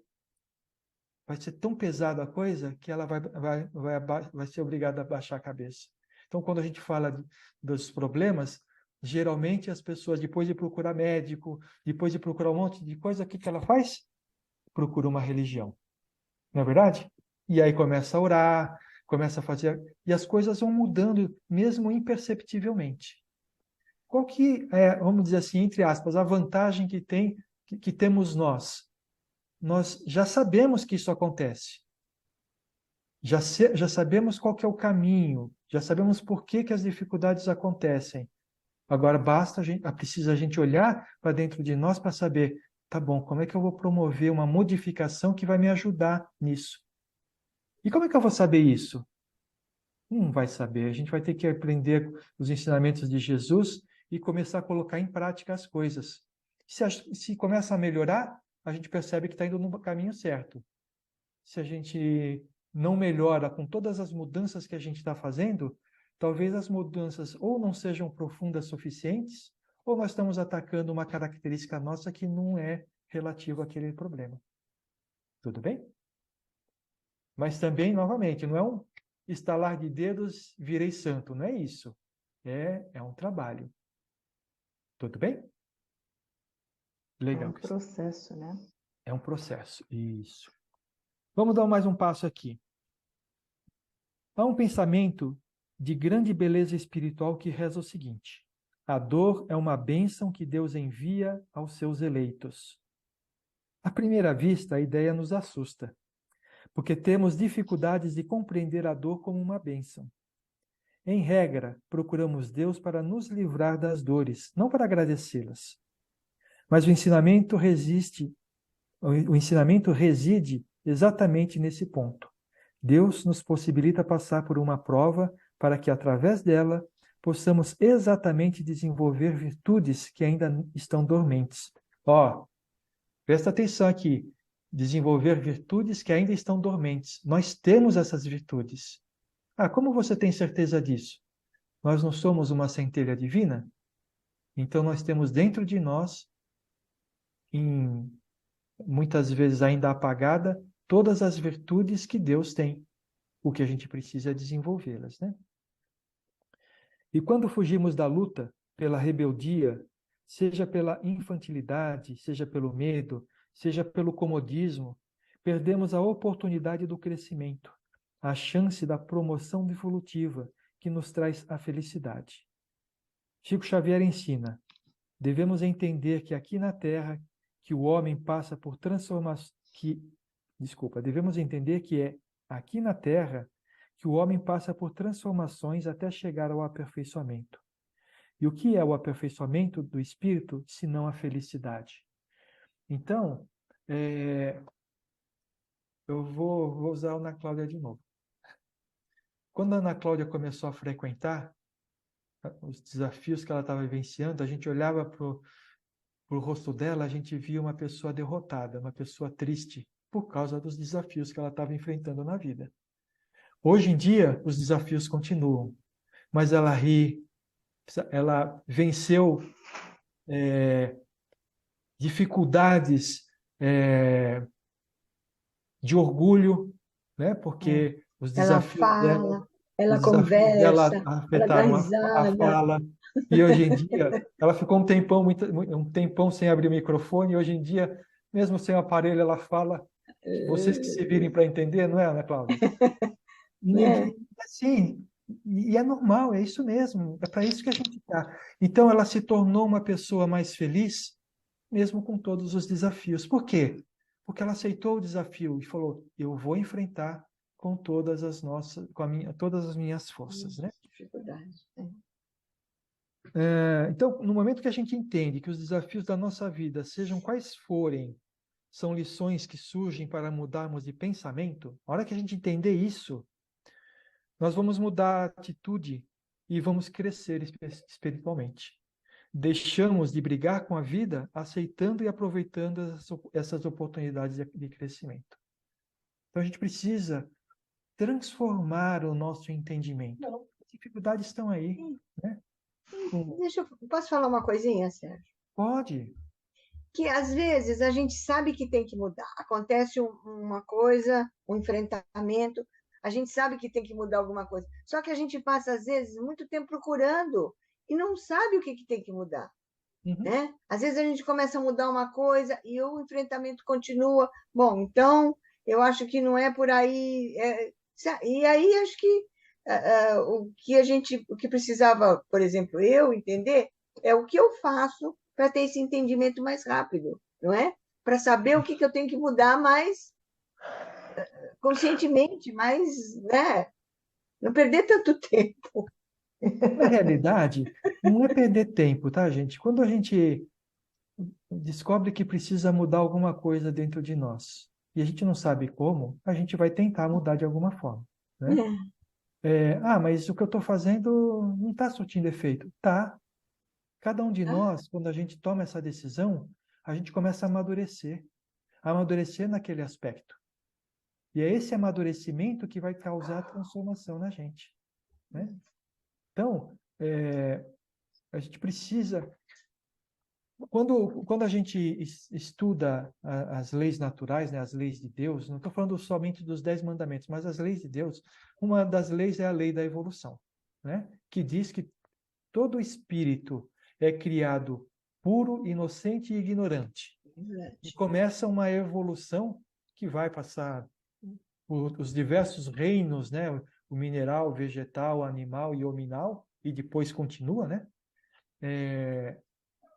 Speaker 1: vai ser tão pesada a coisa que ela vai ser obrigada a baixar a cabeça. Então, quando a gente fala dos problemas, geralmente as pessoas, depois de procurar médico, depois de procurar um monte de coisa, o que ela faz? Procura uma religião. Não é verdade? E aí começa a orar, começa a fazer... E as coisas vão mudando, mesmo imperceptivelmente. Qual que é, vamos dizer assim, entre aspas, a vantagem que temos nós? Nós já sabemos que isso acontece. Já sabemos qual que é o caminho, já sabemos por que as dificuldades acontecem. Agora precisa a gente olhar para dentro de nós para saber, tá bom, como é que eu vou promover uma modificação que vai me ajudar nisso? E como é que eu vou saber isso? Não vai saber. A gente vai ter que aprender os ensinamentos de Jesus e começar a colocar em prática as coisas. Se começa a melhorar, a gente percebe que está indo no caminho certo. Se a gente não melhora com todas as mudanças que a gente está fazendo, talvez as mudanças ou não sejam profundas suficientes, ou nós estamos atacando uma característica nossa que não é relativa àquele problema. Tudo bem? Mas também, novamente, não é um estalar de dedos, virei santo. Não é isso. É um trabalho. Tudo bem? Legal.
Speaker 3: um processo, né?
Speaker 1: É um processo, isso. Vamos dar mais um passo aqui. Há um pensamento de grande beleza espiritual que reza o seguinte: a dor é uma bênção que Deus envia aos seus eleitos. À primeira vista, a ideia nos assusta, porque temos dificuldades de compreender a dor como uma bênção. Em regra, procuramos Deus para nos livrar das dores, não para agradecê-las. Mas o ensinamento reside exatamente nesse ponto. Deus nos possibilita passar por uma prova para que, através dela, possamos exatamente desenvolver virtudes que ainda estão dormentes. Presta atenção aqui. Desenvolver virtudes que ainda estão dormentes. Nós temos essas virtudes. Como você tem certeza disso? Nós não somos uma centelha divina? Então nós temos dentro de nós, muitas vezes ainda apagada, todas as virtudes que Deus tem. O que a gente precisa é desenvolvê-las, né? E quando fugimos da luta pela rebeldia, seja pela infantilidade, seja pelo medo, seja pelo comodismo, perdemos a oportunidade do crescimento, a chance da promoção evolutiva que nos traz a felicidade. Chico Xavier ensina: devemos entender que aqui na Terra que o homem passa por devemos entender que é aqui na Terra que o homem passa por transformações até chegar ao aperfeiçoamento. E o que é o aperfeiçoamento do espírito, se não a felicidade? Então, eu vou usar a Ana Cláudia de novo. Quando a Ana Cláudia começou a frequentar os desafios que ela estava vivenciando, a gente olhava para o rosto dela, a gente via uma pessoa derrotada, uma pessoa triste, por causa dos desafios que ela estava enfrentando na vida. Hoje em dia, os desafios continuam, mas ela ri, ela venceu dificuldades de orgulho, né? Porque os desafios
Speaker 6: ela conversa,
Speaker 1: dela
Speaker 6: ela
Speaker 1: afetaram
Speaker 6: dá
Speaker 1: a
Speaker 6: risada.
Speaker 1: fala. E hoje em dia, ela ficou um tempão sem abrir o microfone, e hoje em dia, mesmo sem o aparelho, ela fala. Vocês que se virem para entender, não é, Ana Cláudia? Assim, e é normal, é isso mesmo, é para isso que a gente está. Então, ela se tornou uma pessoa mais feliz, mesmo com todos os desafios. Por quê? Porque ela aceitou o desafio e falou: eu vou enfrentar com todas as todas as minhas forças, né?
Speaker 6: Dificuldade.
Speaker 1: Então, no momento que a gente entende que os desafios da nossa vida, sejam quais forem, são lições que surgem para mudarmos de pensamento, a hora que a gente entender isso, nós vamos mudar a atitude e vamos crescer espiritualmente. Deixamos de brigar com a vida, aceitando e aproveitando essas oportunidades de crescimento. Então, a gente precisa transformar o nosso entendimento. As dificuldades estão aí, né?
Speaker 6: Posso falar uma coisinha, Sérgio?
Speaker 1: Pode.
Speaker 6: Que às vezes a gente sabe que tem que mudar. Acontece uma coisa, um enfrentamento, a gente sabe que tem que mudar alguma coisa. Só que a gente passa, às vezes, muito tempo procurando e não sabe o que tem que mudar. Né? Às vezes a gente começa a mudar uma coisa e o enfrentamento continua. Bom, então eu acho que não é por aí. E aí acho que o que precisava, por exemplo, eu entender é o que eu faço para ter esse entendimento mais rápido, não é? Para saber o que eu tenho que mudar mais conscientemente, mais, né? Não perder tanto tempo.
Speaker 1: Na realidade, não é perder tempo, tá, gente? Quando a gente descobre que precisa mudar alguma coisa dentro de nós e a gente não sabe como, a gente vai tentar mudar de alguma forma, né? Mas o que eu estou fazendo não está surtindo efeito. Tá. Cada um de nós, quando a gente toma essa decisão, a gente começa a amadurecer naquele aspecto. E é esse amadurecimento que vai causar a transformação na gente, né? Então, a gente precisa... Quando a gente estuda as leis naturais, né, as leis de Deus, não estou falando somente dos 10 mandamentos, mas as leis de Deus, uma das leis é a lei da evolução, né, que diz que todo espírito é criado puro, inocente e ignorante. E começa uma evolução que vai passar os diversos reinos, né? O mineral, o vegetal, o animal e o hominal, e depois continua, né?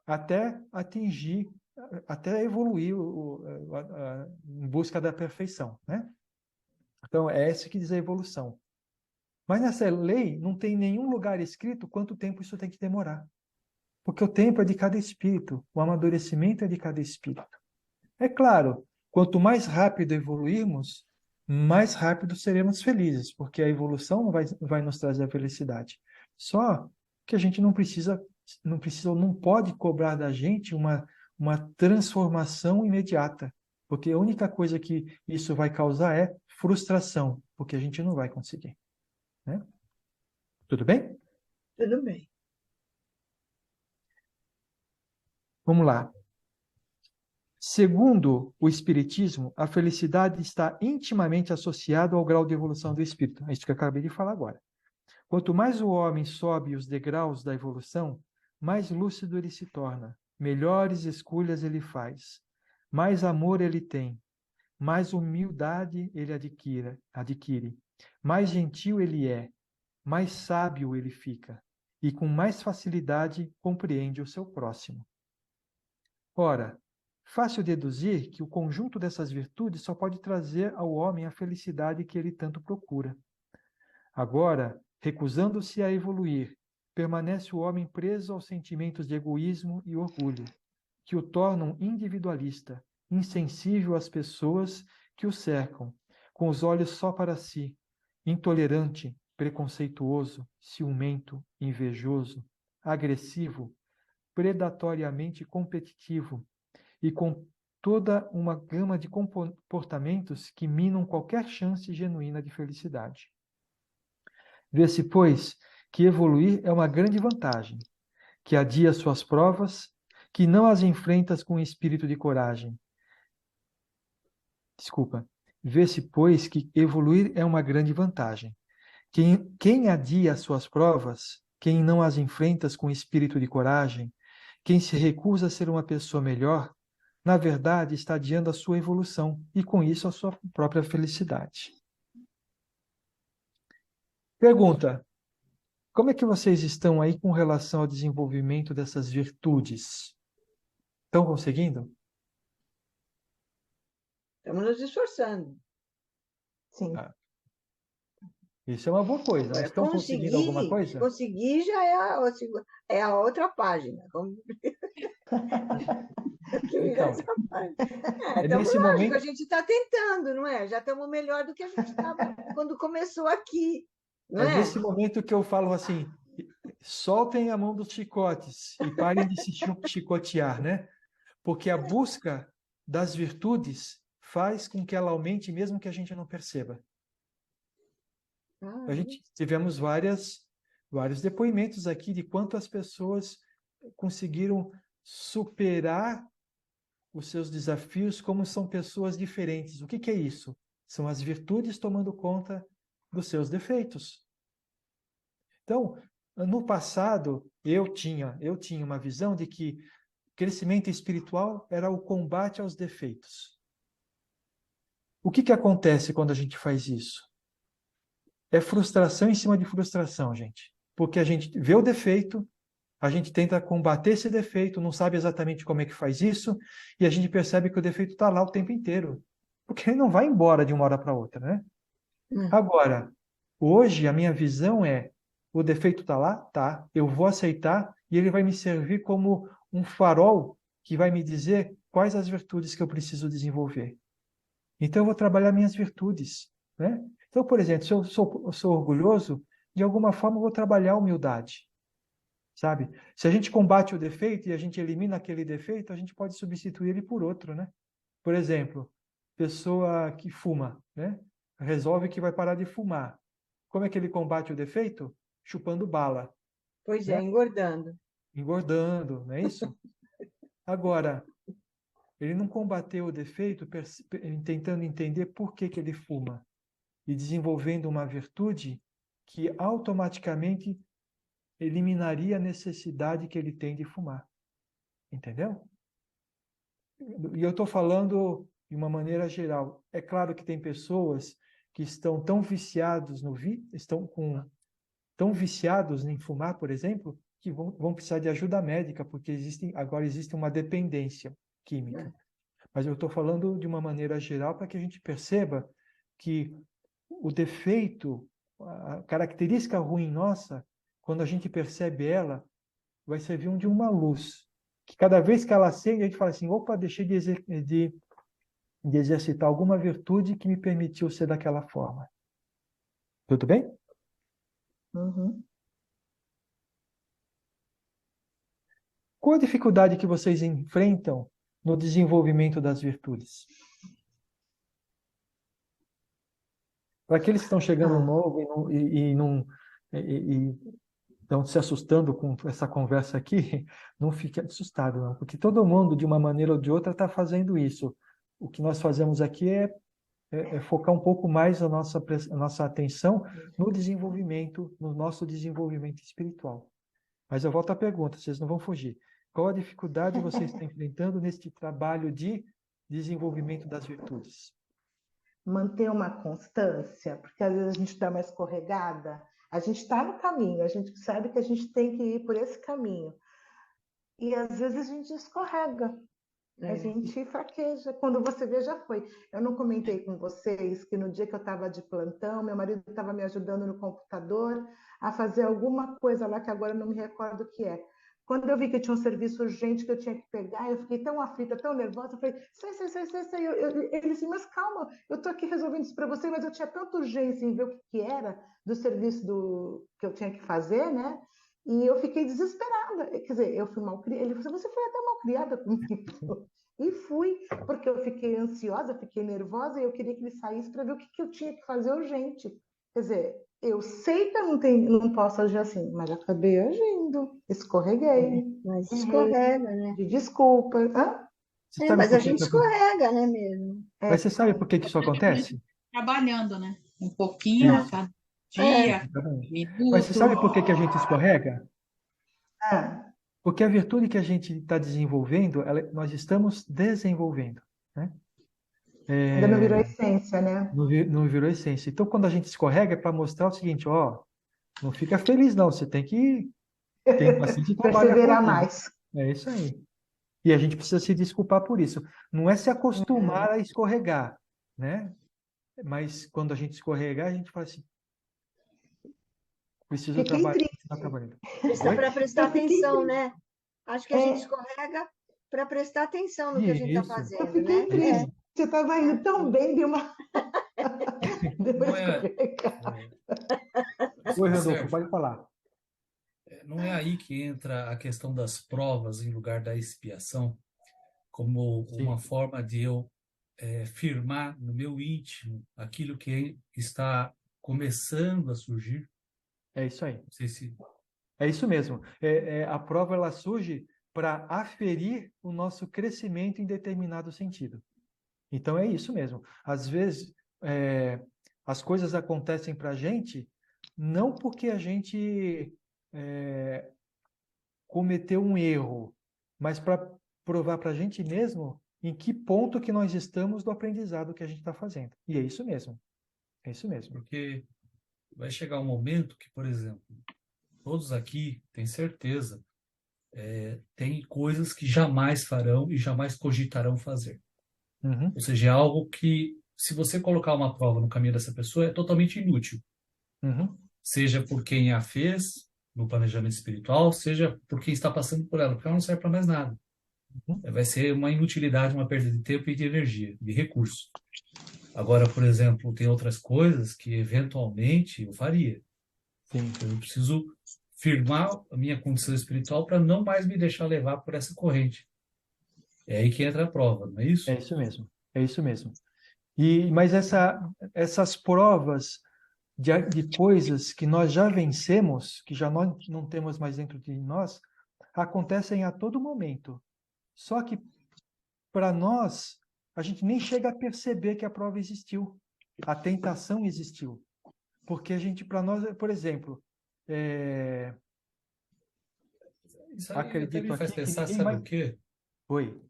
Speaker 1: Até atingir, até evoluir em busca da perfeição, né? Então, é esse que diz a evolução. Mas nessa lei não tem nenhum lugar escrito quanto tempo isso tem que demorar. Porque o tempo é de cada espírito, o amadurecimento é de cada espírito. É claro, quanto mais rápido evoluirmos, mais rápido seremos felizes, porque a evolução vai nos trazer a felicidade. Só que a gente não precisa ou não pode cobrar da gente uma transformação imediata, porque a única coisa que isso vai causar é frustração, porque a gente não vai conseguir. Né? Tudo bem?
Speaker 6: Tudo bem.
Speaker 1: Vamos lá. Segundo o Espiritismo, a felicidade está intimamente associada ao grau de evolução do espírito. É isso que eu acabei de falar agora. Quanto mais o homem sobe os degraus da evolução, mais lúcido ele se torna, melhores escolhas ele faz, mais amor ele tem, mais humildade ele adquire, mais gentil ele é, mais sábio ele fica, e com mais facilidade compreende o seu próximo. Ora, fácil deduzir que o conjunto dessas virtudes só pode trazer ao homem a felicidade que ele tanto procura. Agora, recusando-se a evoluir, permanece o homem preso aos sentimentos de egoísmo e orgulho, que o tornam individualista, insensível às pessoas que o cercam, com os olhos só para si, intolerante, preconceituoso, ciumento, invejoso, agressivo, predatoriamente competitivo e com toda uma gama de comportamentos que minam qualquer chance genuína de felicidade. Vê-se, pois, que evoluir é uma grande vantagem, que adia suas provas, que não as enfrentas com espírito de coragem. Vê-se, pois, que evoluir é uma grande vantagem. Quem adia suas provas, quem não as enfrentas com espírito de coragem, quem se recusa a ser uma pessoa melhor, na verdade está adiando a sua evolução e, com isso, a sua própria felicidade. Pergunta: como é que vocês estão aí com relação ao desenvolvimento dessas virtudes? Estão conseguindo?
Speaker 6: Estamos nos esforçando.
Speaker 3: Sim.
Speaker 1: Isso é uma boa coisa.
Speaker 6: Agora,
Speaker 1: Estão conseguindo alguma coisa?
Speaker 6: Conseguir já é a outra página.
Speaker 1: Então,
Speaker 6: Lógico,
Speaker 1: momento...
Speaker 6: a gente está tentando, não é? Já estamos melhor do que a gente estava quando começou aqui. Não é?
Speaker 1: Nesse momento que eu falo assim, soltem a mão dos chicotes e parem de se chicotear, né? Porque a busca das virtudes faz com que ela aumente mesmo que a gente não perceba. A gente tivemos vários depoimentos aqui de quanto as pessoas conseguiram superar os seus desafios, como são pessoas diferentes. O que é isso? São as virtudes tomando conta dos seus defeitos. Então, no passado, eu tinha uma visão de que crescimento espiritual era o combate aos defeitos. O que acontece quando a gente faz isso? É frustração em cima de frustração, gente. Porque a gente vê o defeito, a gente tenta combater esse defeito, não sabe exatamente como é que faz isso, e a gente percebe que o defeito está lá o tempo inteiro. Porque ele não vai embora de uma hora para outra, né? Agora, hoje a minha visão é, o defeito está lá? Tá. Eu vou aceitar e ele vai me servir como um farol que vai me dizer quais as virtudes que eu preciso desenvolver. Então eu vou trabalhar minhas virtudes, né? Então, por exemplo, se eu sou orgulhoso, de alguma forma eu vou trabalhar a humildade, sabe? Se a gente combate o defeito e a gente elimina aquele defeito, a gente pode substituir ele por outro, né? Por exemplo, pessoa que fuma, né? Resolve que vai parar de fumar. Como é que ele combate o defeito? Chupando bala.
Speaker 6: Pois
Speaker 1: né?
Speaker 6: Engordando.
Speaker 1: Engordando, não é isso? Agora, ele não combateu o defeito tentando entender por que ele fuma e desenvolvendo uma virtude que automaticamente eliminaria a necessidade que ele tem de fumar. Entendeu? E eu estou falando de uma maneira geral. É claro que tem pessoas que estão tão viciados tão viciados em fumar, por exemplo, que vão precisar de ajuda médica, porque agora existe uma dependência química. Mas eu estou falando de uma maneira geral para que a gente perceba que o defeito, a característica ruim nossa, quando a gente percebe ela, vai servir de uma luz. Que cada vez que ela acende, a gente fala assim, opa, deixei de exercitar alguma virtude que me permitiu ser daquela forma. Tudo bem?
Speaker 3: Uhum.
Speaker 1: Qual a dificuldade que vocês enfrentam no desenvolvimento das virtudes? Para aqueles que estão chegando novo e estão se assustando com essa conversa aqui, não fique assustado, não, porque todo mundo, de uma maneira ou de outra, está fazendo isso. O que nós fazemos aqui é focar um pouco mais a nossa atenção no desenvolvimento, no nosso desenvolvimento espiritual. Mas eu volto à pergunta, vocês não vão fugir. Qual a dificuldade vocês estão enfrentando neste trabalho de desenvolvimento das virtudes?
Speaker 3: Manter uma constância, porque às vezes a gente dá uma escorregada, a gente está no caminho, a gente sabe que a gente tem que ir por esse caminho. E às vezes a gente escorrega, a gente fraqueja. Quando você vê, já foi. Eu não comentei com vocês que no dia que eu estava de plantão, meu marido estava me ajudando no computador a fazer alguma coisa lá que agora eu não me recordo o que é. Quando eu vi que tinha um serviço urgente que eu tinha que pegar, eu fiquei tão aflita, tão nervosa, eu falei, sai. Ele disse, mas calma, eu estou aqui resolvendo isso para você, mas eu tinha tanta urgência em ver o que era do serviço que eu tinha que fazer, né? E eu fiquei desesperada. Quer dizer, eu fui malcriada. Ele falou, você foi até malcriada comigo. E fui, porque eu fiquei ansiosa, fiquei nervosa, e eu queria que ele saísse para ver o que eu tinha que fazer urgente. Quer dizer, eu sei que eu não posso agir assim, mas acabei agindo, escorreguei.
Speaker 6: Mas escorrega, né?
Speaker 3: De desculpa.
Speaker 6: Mas a gente escorrega, né, mesmo?
Speaker 1: Mas você sabe por que isso acontece?
Speaker 8: Trabalhando, né? Um pouquinho a cada dia, minuto.
Speaker 1: Mas você sabe por que a gente escorrega? Porque a virtude que a gente está desenvolvendo, nós estamos desenvolvendo, né?
Speaker 3: Ainda não virou essência, né?
Speaker 1: Não virou essência. Então, quando a gente escorrega, é para mostrar o seguinte, não fica feliz, não. Você tem bastante trabalho.
Speaker 3: Perseverar mais.
Speaker 1: É isso aí. E a gente precisa se desculpar por isso. Não é se acostumar a escorregar, né? Mas quando a gente escorregar, a gente fala assim, preciso trabalhar.
Speaker 6: Para prestar atenção, né? Acho que a gente escorrega para prestar atenção no que a gente está fazendo.
Speaker 3: Eu fiquei triste. Você estava indo tão bem, deu uma escorregada.
Speaker 1: Oi, Rodolfo, pode falar.
Speaker 9: Não é aí que entra a questão das provas em lugar da expiação, como uma forma de eu firmar no meu íntimo aquilo que está começando a surgir?
Speaker 1: É isso aí.
Speaker 9: Não sei se...
Speaker 1: É isso mesmo. A prova ela surge para aferir o nosso crescimento em determinado sentido. Então é isso mesmo. Às vezes as coisas acontecem para a gente não porque a gente cometeu um erro, mas para provar para a gente mesmo em que ponto que nós estamos do aprendizado que a gente está fazendo. E é isso mesmo. É isso mesmo.
Speaker 9: Porque vai chegar um momento que, por exemplo, todos aqui, têm certeza, tem coisas que jamais farão e jamais cogitarão fazer.
Speaker 1: Uhum.
Speaker 9: Ou seja, é algo que, se você colocar uma prova no caminho dessa pessoa, é totalmente inútil.
Speaker 1: Uhum.
Speaker 9: Seja por quem a fez, no planejamento espiritual, seja por quem está passando por ela, porque ela não serve para mais nada.
Speaker 1: Uhum.
Speaker 9: Vai ser uma inutilidade, uma perda de tempo e de energia, de recurso. Agora, por exemplo, tem outras coisas que, eventualmente, eu faria.
Speaker 1: Sim.
Speaker 9: Eu preciso firmar a minha condição espiritual para não mais me deixar levar por essa corrente. É aí que entra a prova, não é isso?
Speaker 1: É isso mesmo. É isso mesmo. Mas essas provas de coisas que nós já vencemos, que já não temos mais dentro de nós, acontecem a todo momento. Só que, para nós, a gente nem chega a perceber que a prova existiu. A tentação existiu. Porque para nós, por exemplo,
Speaker 9: Isso aí
Speaker 1: acredito
Speaker 9: até me faz
Speaker 1: aqui
Speaker 9: pensar,
Speaker 1: que
Speaker 9: sabe o quê?
Speaker 1: Oi.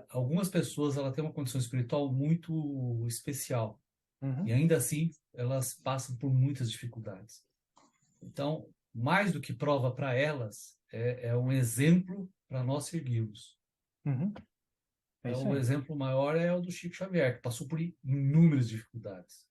Speaker 9: Algumas pessoas ela têm uma condição espiritual muito especial e
Speaker 1: Uhum.
Speaker 9: ainda assim elas passam por muitas dificuldades. Então, mais do que prova para elas, é um exemplo para nós seguirmos.
Speaker 1: Uhum. É isso
Speaker 9: Então, o
Speaker 1: aí.
Speaker 9: exemplo maior é o do Chico Xavier, que passou por inúmeras dificuldades.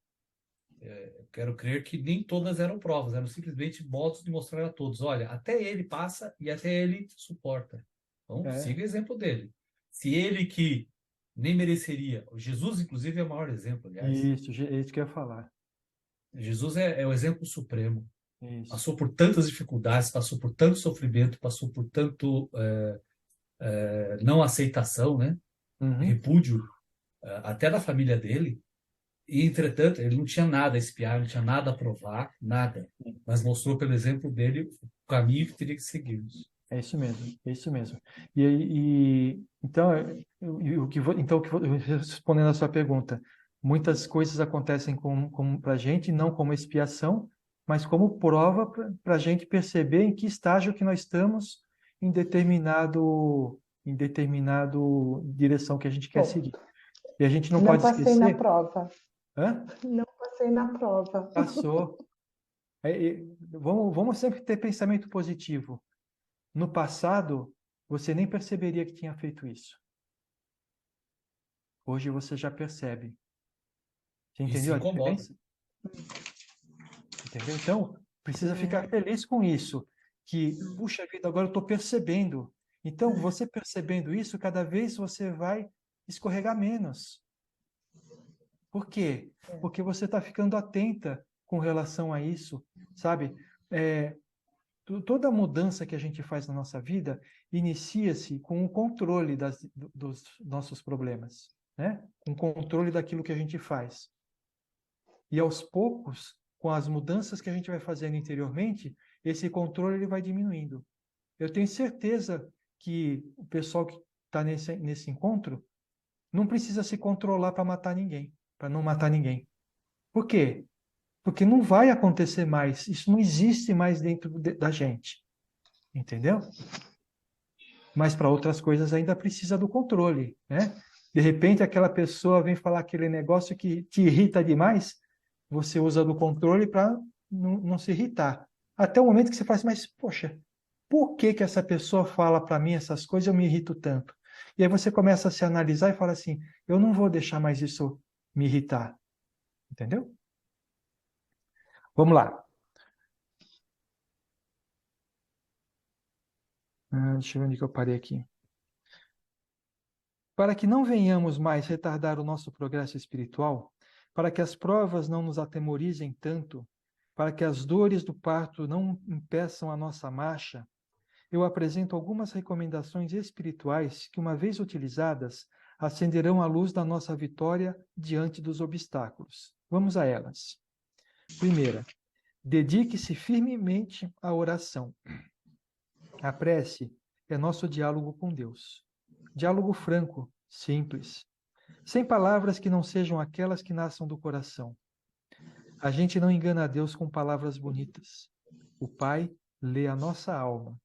Speaker 9: Eu quero crer que nem todas eram provas, eram simplesmente modos de mostrar a todos: olha, até ele passa e até ele suporta. Então,
Speaker 1: É.
Speaker 9: siga o exemplo dele. Se ele que nem mereceria, Jesus, inclusive, é o maior exemplo, aliás.
Speaker 1: Isso, é isso que eu ia falar.
Speaker 9: Jesus é o exemplo supremo.
Speaker 1: Isso.
Speaker 9: Passou por tantas dificuldades, passou por tanto sofrimento, passou por tanto não aceitação, né?
Speaker 1: Uhum.
Speaker 9: Repúdio, até da família dele. E, entretanto, ele não tinha nada a espiar, não tinha nada a provar, nada. Mas mostrou pelo exemplo dele o caminho que teria que seguirmos.
Speaker 1: É isso mesmo, é isso mesmo. Então, respondendo a sua pergunta, muitas coisas acontecem para a gente, não como expiação, mas como prova para a gente perceber em que estágio que nós estamos em determinado direção que a gente quer
Speaker 3: Bom,
Speaker 1: seguir. E a gente não
Speaker 3: não
Speaker 1: pode
Speaker 3: passei na
Speaker 1: esquecer.
Speaker 3: prova.
Speaker 1: Hã?
Speaker 3: Não passei na prova.
Speaker 1: Passou. Vamos sempre ter pensamento positivo. No passado, você nem perceberia que tinha feito isso. Hoje você já percebe. Você
Speaker 9: E se
Speaker 1: entendeu a
Speaker 9: incomoda.
Speaker 1: diferença? Entendeu? Então, precisa
Speaker 3: É.
Speaker 1: ficar feliz com isso. Que, puxa vida, agora eu estou percebendo. Então, você percebendo isso, cada vez você vai escorregar menos. Por quê? Porque você está ficando atenta com relação a isso, sabe? Toda mudança que a gente faz na nossa vida inicia-se com o controle dos nossos problemas, né? Com o controle daquilo que a gente faz. E aos poucos, com as mudanças que a gente vai fazendo interiormente, esse controle ele vai diminuindo. Eu tenho certeza que o pessoal que está nesse encontro não precisa se controlar para matar ninguém, para não matar ninguém. Por quê? Porque não vai acontecer mais. Isso não existe mais dentro da gente. Entendeu? Mas para outras coisas ainda precisa do controle, né? De repente aquela pessoa vem falar aquele negócio que te irrita demais, você usa do controle para não se irritar. Até o momento que você faz, mas poxa, por que que essa pessoa fala para mim essas coisas e eu me irrito tanto? E aí você começa a se analisar e fala assim, eu não vou deixar mais isso me irritar. Entendeu? Vamos lá. Deixa eu ver onde que eu parei aqui. Para que não venhamos mais retardar o nosso progresso espiritual, para que as provas não nos atemorizem tanto, para que as dores do parto não impeçam a nossa marcha, eu apresento algumas recomendações espirituais que, uma vez utilizadas, acenderão a luz da nossa vitória diante dos obstáculos. Vamos a elas. Primeira, dedique-se firmemente à oração. A prece é nosso diálogo com Deus. Diálogo franco, simples, sem palavras que não sejam aquelas que nasçam do coração. A gente não engana a Deus com palavras bonitas. O Pai lê a nossa alma.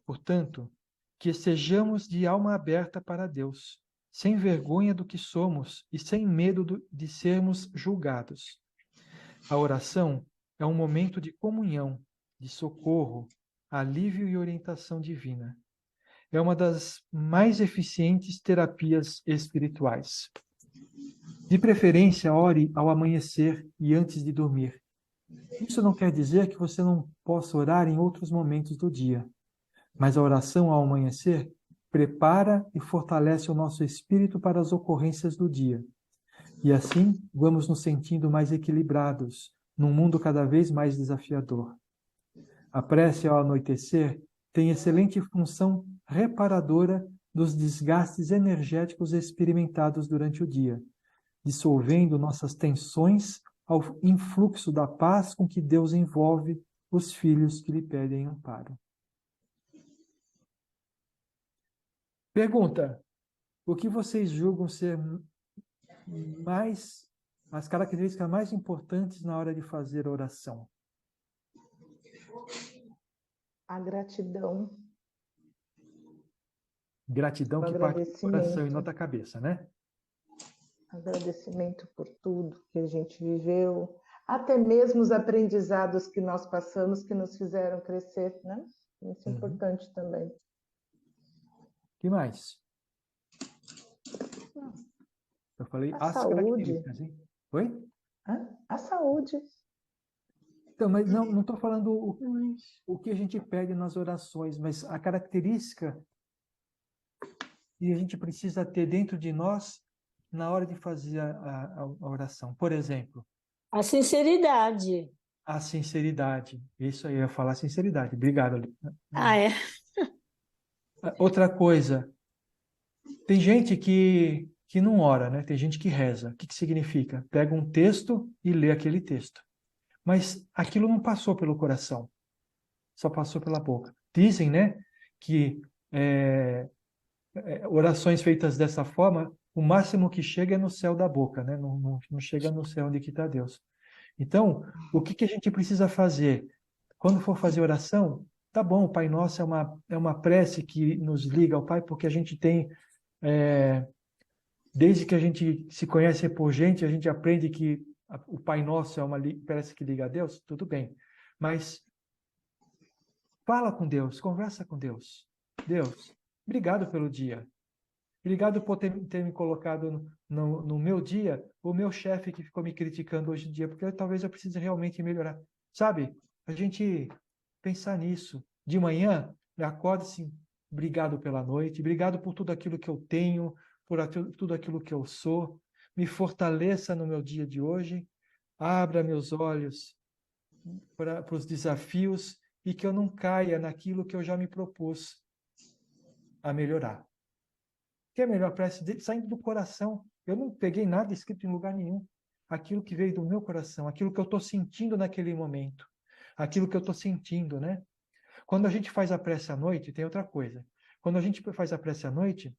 Speaker 1: Portanto, que estejamos de alma aberta para Deus, sem vergonha do que somos e sem medo de sermos julgados. A oração é um momento de comunhão, de socorro, alívio e orientação divina. É uma das mais eficientes terapias espirituais. De preferência, ore ao amanhecer e antes de dormir. Isso não quer dizer que você não possa orar em outros momentos do dia, mas a oração ao amanhecer prepara e fortalece o nosso espírito para as ocorrências do dia. E assim vamos nos sentindo mais equilibrados num mundo cada vez mais desafiador. A prece ao anoitecer tem excelente função reparadora dos desgastes energéticos experimentados durante o dia, dissolvendo nossas tensões ao influxo da paz com que Deus envolve os filhos que lhe pedem amparo. Pergunta: o que vocês julgam ser as características mais importantes na hora de fazer oração?
Speaker 3: A gratidão.
Speaker 1: Gratidão
Speaker 3: Um
Speaker 1: que parte do coração e
Speaker 3: agradecimento.
Speaker 1: não da cabeça, né?
Speaker 3: Agradecimento por tudo que a gente viveu, até mesmo os aprendizados que nós passamos que nos fizeram crescer, né? Isso é importante também.
Speaker 1: Que mais? Eu falei
Speaker 3: A
Speaker 1: as
Speaker 3: saúde.
Speaker 1: características, hein? Oi?
Speaker 3: A saúde.
Speaker 1: Então, mas não estou falando o que a gente pede nas orações, mas a característica que a gente precisa ter dentro de nós na hora de fazer a oração. Por exemplo,
Speaker 5: A sinceridade.
Speaker 1: a sinceridade. Isso aí, eu ia falar sinceridade. Obrigado, Ali.
Speaker 5: Ah, é?
Speaker 1: Outra coisa, tem gente que não ora, né? Tem gente que reza. O que significa? Pega um texto e lê aquele texto. Mas aquilo não passou pelo coração, só passou pela boca. Dizem, né, que orações feitas dessa forma, o máximo que chega é no céu da boca, né? Não chega no céu onde está Deus. Então, o que a gente precisa fazer? Quando for fazer oração, tá bom, o Pai Nosso é uma prece que nos liga ao Pai, porque a gente tem, desde que a gente se conhece por gente, a gente aprende que o Pai Nosso é uma prece que liga a Deus, tudo bem. Mas fala com Deus, conversa com Deus. Deus, obrigado pelo dia. Obrigado por ter me colocado no meu dia, o meu chefe que ficou me criticando hoje em dia, porque talvez eu precise realmente melhorar. Sabe, a gente pensar nisso. De manhã, eu acordo assim, obrigado pela noite, obrigado por tudo aquilo que eu tenho, por tudo aquilo que eu sou. Me fortaleça no meu dia de hoje, abra meus olhos para os desafios e que eu não caia naquilo que eu já me propus a melhorar. Que é melhor prece saindo do coração. Eu não peguei nada escrito em lugar nenhum. Aquilo que veio do meu coração, aquilo que eu estou sentindo naquele momento, aquilo que eu estou sentindo, né? Quando a gente faz a prece à noite, tem outra coisa. Quando a gente faz a prece à noite,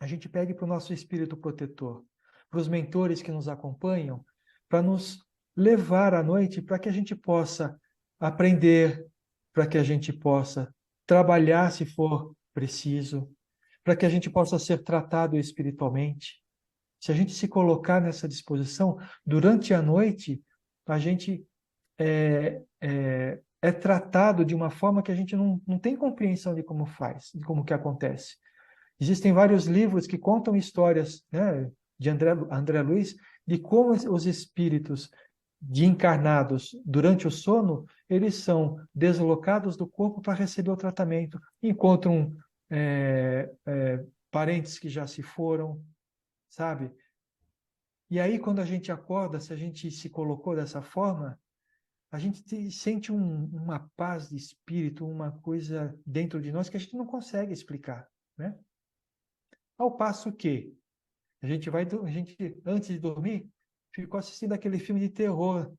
Speaker 1: a gente pede para o nosso espírito protetor, para os mentores que nos acompanham, para nos levar à noite, para que a gente possa aprender, para que a gente possa trabalhar se for preciso, para que a gente possa ser tratado espiritualmente. Se a gente se colocar nessa disposição, durante a noite, a gente é tratado de uma forma que a gente não tem compreensão de como faz, de como que acontece. Existem vários livros que contam histórias, né, de André Luiz, de como os espíritos de encarnados durante o sono, eles são deslocados do corpo para receber o tratamento. Encontram parentes que já se foram, sabe? E aí, quando a gente acorda, se a gente se colocou dessa forma, a gente sente uma paz de espírito, uma coisa dentro de nós que a gente não consegue explicar, né? Ao passo que a gente antes de dormir, ficou assistindo aquele filme de terror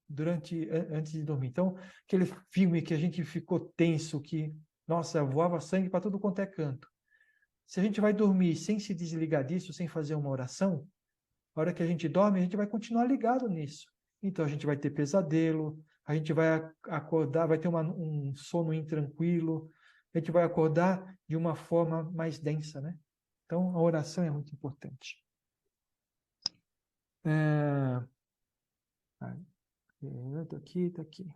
Speaker 1: antes de dormir. Então, aquele filme que a gente ficou tenso, que, nossa, voava sangue para tudo quanto é canto. Se a gente vai dormir sem se desligar disso, sem fazer uma oração, a hora que a gente dorme, a gente vai continuar ligado nisso. Então, a gente vai ter pesadelo, a gente vai acordar, vai ter um sono intranquilo, a gente vai acordar de uma forma mais densa, né? Então, a oração é muito importante. Tá aqui.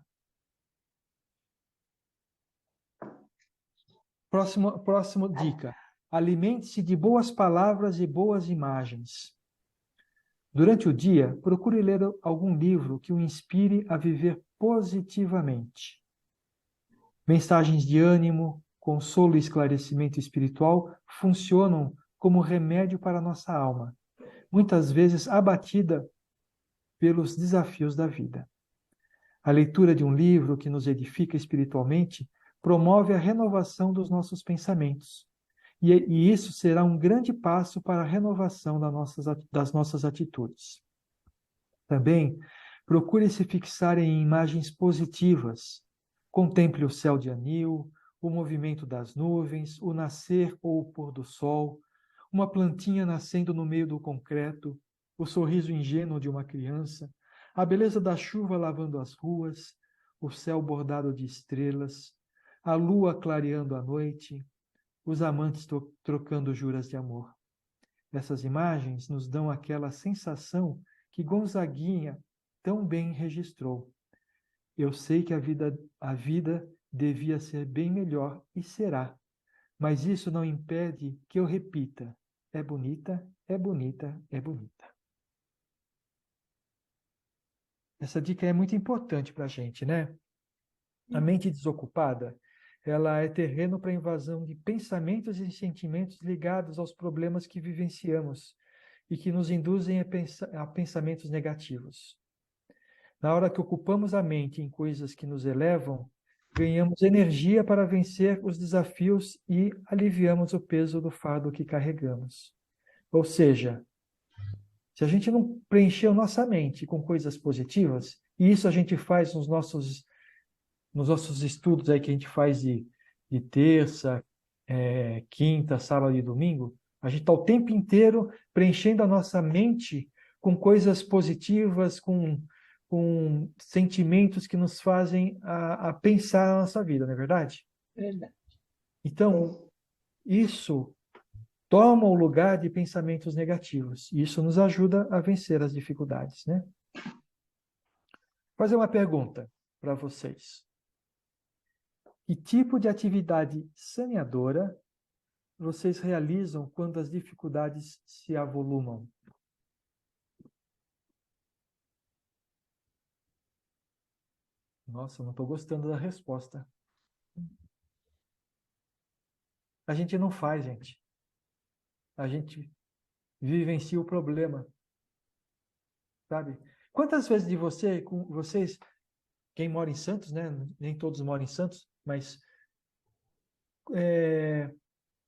Speaker 1: Próximo dica. Alimente-se de boas palavras e boas imagens. Durante o dia, procure ler algum livro que o inspire a viver positivamente. Mensagens de ânimo, consolo e esclarecimento espiritual funcionam como remédio para a nossa alma, muitas vezes abatida pelos desafios da vida. A leitura de um livro que nos edifica espiritualmente promove a renovação dos nossos pensamentos. E isso será um grande passo para a renovação das nossas atitudes. Também, procure se fixar em imagens positivas. Contemple o céu de anil, o movimento das nuvens, o nascer ou o pôr do sol, uma plantinha nascendo no meio do concreto, o sorriso ingênuo de uma criança, a beleza da chuva lavando as ruas, o céu bordado de estrelas, a lua clareando a noite, os amantes trocando juras de amor. Essas imagens nos dão aquela sensação que Gonzaguinha tão bem registrou. Eu sei que a vida devia ser bem melhor e será, mas isso não impede que eu repita: é bonita, é bonita, é bonita. Essa dica é muito importante para a gente, né? A mente desocupada, ela é terreno para a invasão de pensamentos e sentimentos ligados aos problemas que vivenciamos e que nos induzem a pensamentos negativos. Na hora que ocupamos a mente em coisas que nos elevam, ganhamos energia para vencer os desafios e aliviamos o peso do fardo que carregamos. Ou seja, se a gente não preencher nossa mente com coisas positivas, e isso a gente faz nos nossos estudos aí que a gente faz de terça, quinta, sábado e domingo, a gente está o tempo inteiro preenchendo a nossa mente com coisas positivas, com sentimentos que nos fazem a pensar a nossa vida, não é verdade?
Speaker 6: Verdade.
Speaker 1: Então, isso toma o lugar de pensamentos negativos. E isso nos ajuda a vencer as dificuldades, né? Vou fazer uma pergunta para vocês. Que tipo de atividade saneadora vocês realizam quando as dificuldades se avolumam? Nossa, eu não estou gostando da resposta. A gente não faz, gente. A gente vivencia o problema. Sabe? Quantas vezes de vocês, quem mora em Santos, né? Nem todos moram em Santos, mas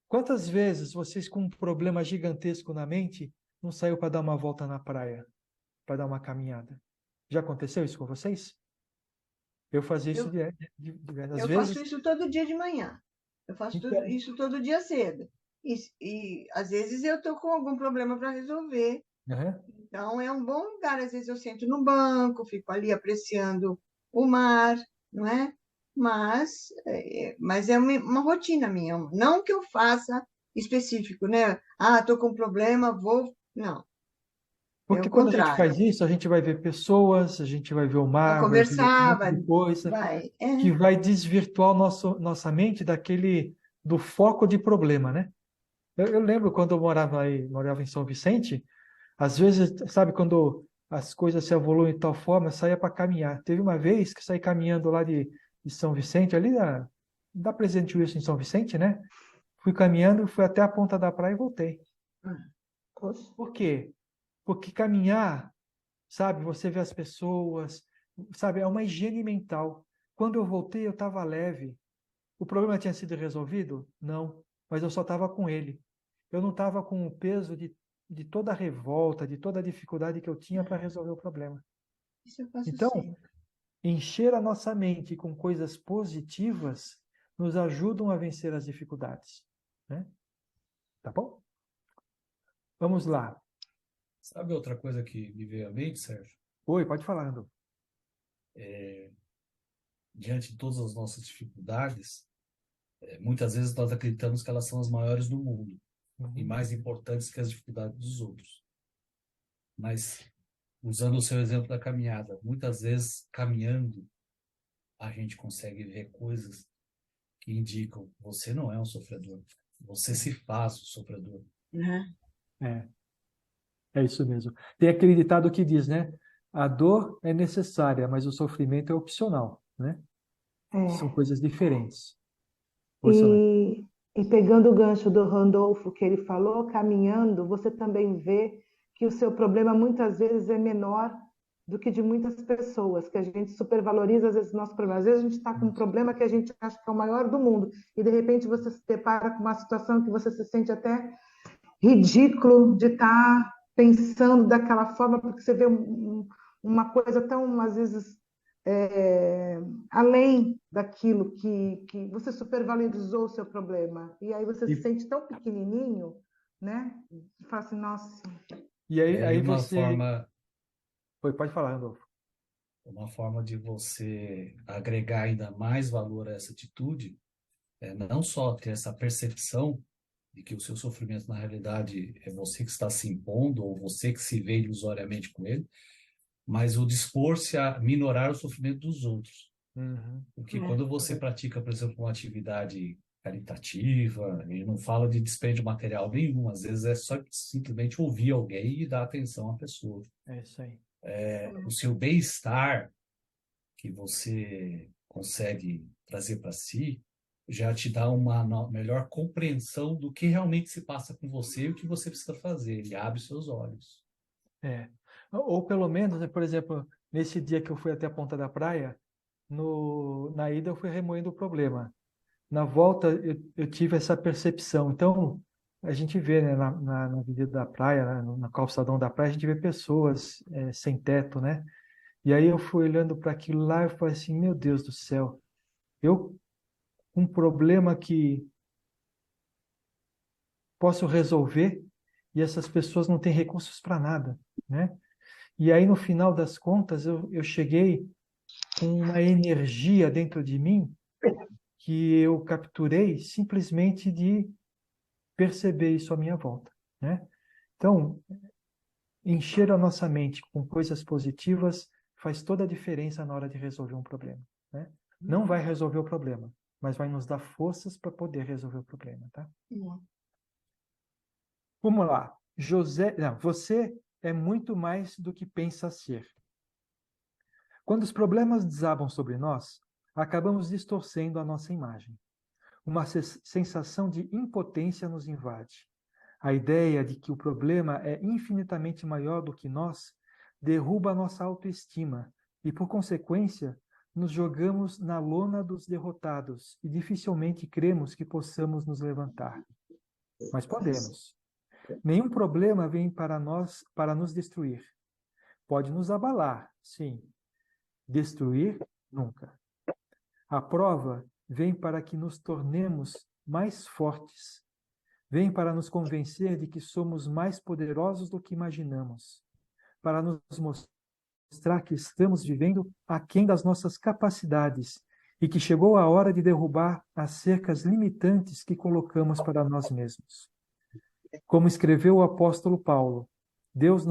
Speaker 1: quantas vezes vocês com um problema gigantesco na mente não saiu para dar uma volta na praia, para dar uma caminhada? Já aconteceu isso com vocês? Eu fazia isso às
Speaker 6: Eu
Speaker 1: vezes.
Speaker 6: faço isso todo dia de manhã. Eu faço
Speaker 1: Então,
Speaker 6: isso todo dia cedo. E às vezes eu estou com algum problema para resolver. Então é um bom lugar. Às vezes eu sento no banco, fico ali apreciando o mar, não é? Mas é uma rotina minha. Não que eu faça específico, né? Ah, estou com um problema, vou. Não.
Speaker 1: Porque
Speaker 6: É o
Speaker 1: quando a gente
Speaker 6: contrário.
Speaker 1: faz isso, a gente vai ver pessoas, a gente vai ver o
Speaker 6: Vai
Speaker 1: mar, vai ver um
Speaker 6: conversar,
Speaker 1: monte de coisa
Speaker 6: vai.
Speaker 1: que vai desvirtuar nossa mente do foco de problema, né? Eu lembro quando eu morava em São Vicente, às vezes, sabe, quando as coisas se evoluem de tal forma, eu saía para caminhar. Teve uma vez que saí caminhando lá de São Vicente, ali da Presidente Wilson em São Vicente, né? Fui caminhando, fui até a ponta da praia e voltei. Por quê? Porque caminhar, sabe, você vê as pessoas, sabe, é uma higiene mental. Quando eu voltei, eu estava leve. O problema tinha sido resolvido? Não, mas eu só estava com ele. Eu não estava com o peso de toda a revolta, de toda a dificuldade que eu tinha para resolver o problema.
Speaker 6: Isso eu faço
Speaker 1: Então,
Speaker 6: sempre.
Speaker 1: encher a nossa mente com coisas positivas nos ajudam a vencer as dificuldades, né? Tá bom? Vamos lá.
Speaker 9: Sabe outra coisa que me veio à mente, Sérgio?
Speaker 1: Oi, pode falar, Andor.
Speaker 9: Diante de todas as nossas dificuldades, muitas vezes nós acreditamos que elas são as maiores do mundo e mais importantes que as dificuldades dos outros. Mas, usando o seu exemplo da caminhada, muitas vezes, caminhando, a gente consegue ver coisas que indicam: você não é um sofredor, você se faz o sofredor.
Speaker 1: É isso mesmo. Tem aquele ditado que diz, né? A dor é necessária, mas o sofrimento é opcional, né? São coisas diferentes.
Speaker 3: E pegando o gancho do Randolfo que ele falou, caminhando, você também vê que o seu problema muitas vezes é menor do que de muitas pessoas, que a gente supervaloriza às vezes o nosso problema. Às vezes a gente está com um problema que a gente acha que é o maior do mundo, e de repente você se depara com uma situação que você se sente até ridículo de estar pensando daquela forma, porque você vê uma coisa tão, às vezes, além daquilo que você supervalorizou o seu problema. E aí você se sente tão pequenininho, né? E fala assim, nossa...
Speaker 1: E aí
Speaker 9: uma
Speaker 1: você...
Speaker 9: forma...
Speaker 1: Pode falar, Randolfo.
Speaker 9: Uma forma de você agregar ainda mais valor a essa atitude não só ter essa percepção de que o seu sofrimento, na realidade, é você que está se impondo, ou você que se vê ilusoriamente com ele, mas o dispor-se a minorar o sofrimento dos outros. Porque quando você pratica, por exemplo, uma atividade caritativa, ele não fala de dispêndio material nenhum, às vezes é só simplesmente ouvir alguém e dar atenção à pessoa.
Speaker 1: É isso aí.
Speaker 9: O seu bem-estar que você consegue trazer para si já te dá uma melhor compreensão do que realmente se passa com você e o que você precisa fazer. Ele abre seus olhos.
Speaker 1: Ou pelo menos, né, por exemplo, nesse dia que eu fui até a ponta da praia, na ida eu fui remoendo o problema. Na volta eu tive essa percepção. Então, a gente vê, né, na avenida da praia, na calçadão da praia, a gente vê pessoas sem teto, né? E aí eu fui olhando para aquilo lá e falei assim, meu Deus do céu, um problema que posso resolver e essas pessoas não têm recursos para nada, né? E aí, no final das contas, eu cheguei com uma energia dentro de mim que eu capturei simplesmente de perceber isso à minha volta, né? Então, encher a nossa mente com coisas positivas faz toda a diferença na hora de resolver um problema, né? Não vai resolver o problema, mas vai nos dar forças para poder resolver o problema, tá? Vamos lá. Você é muito mais do que pensa ser. Quando os problemas desabam sobre nós, acabamos distorcendo a nossa imagem. Uma sensação de impotência nos invade. A ideia de que o problema é infinitamente maior do que nós derruba a nossa autoestima e, por consequência, nos jogamos na lona dos derrotados e dificilmente cremos que possamos nos levantar. Mas podemos. Nenhum problema vem para nos destruir. Pode nos abalar, sim. Destruir, nunca. A prova vem para que nos tornemos mais fortes. Vem para nos convencer de que somos mais poderosos do que imaginamos. Para nos mostrar que estamos vivendo aquém das nossas capacidades e que chegou a hora de derrubar as cercas limitantes que colocamos para nós mesmos. Como escreveu o apóstolo Paulo, Deus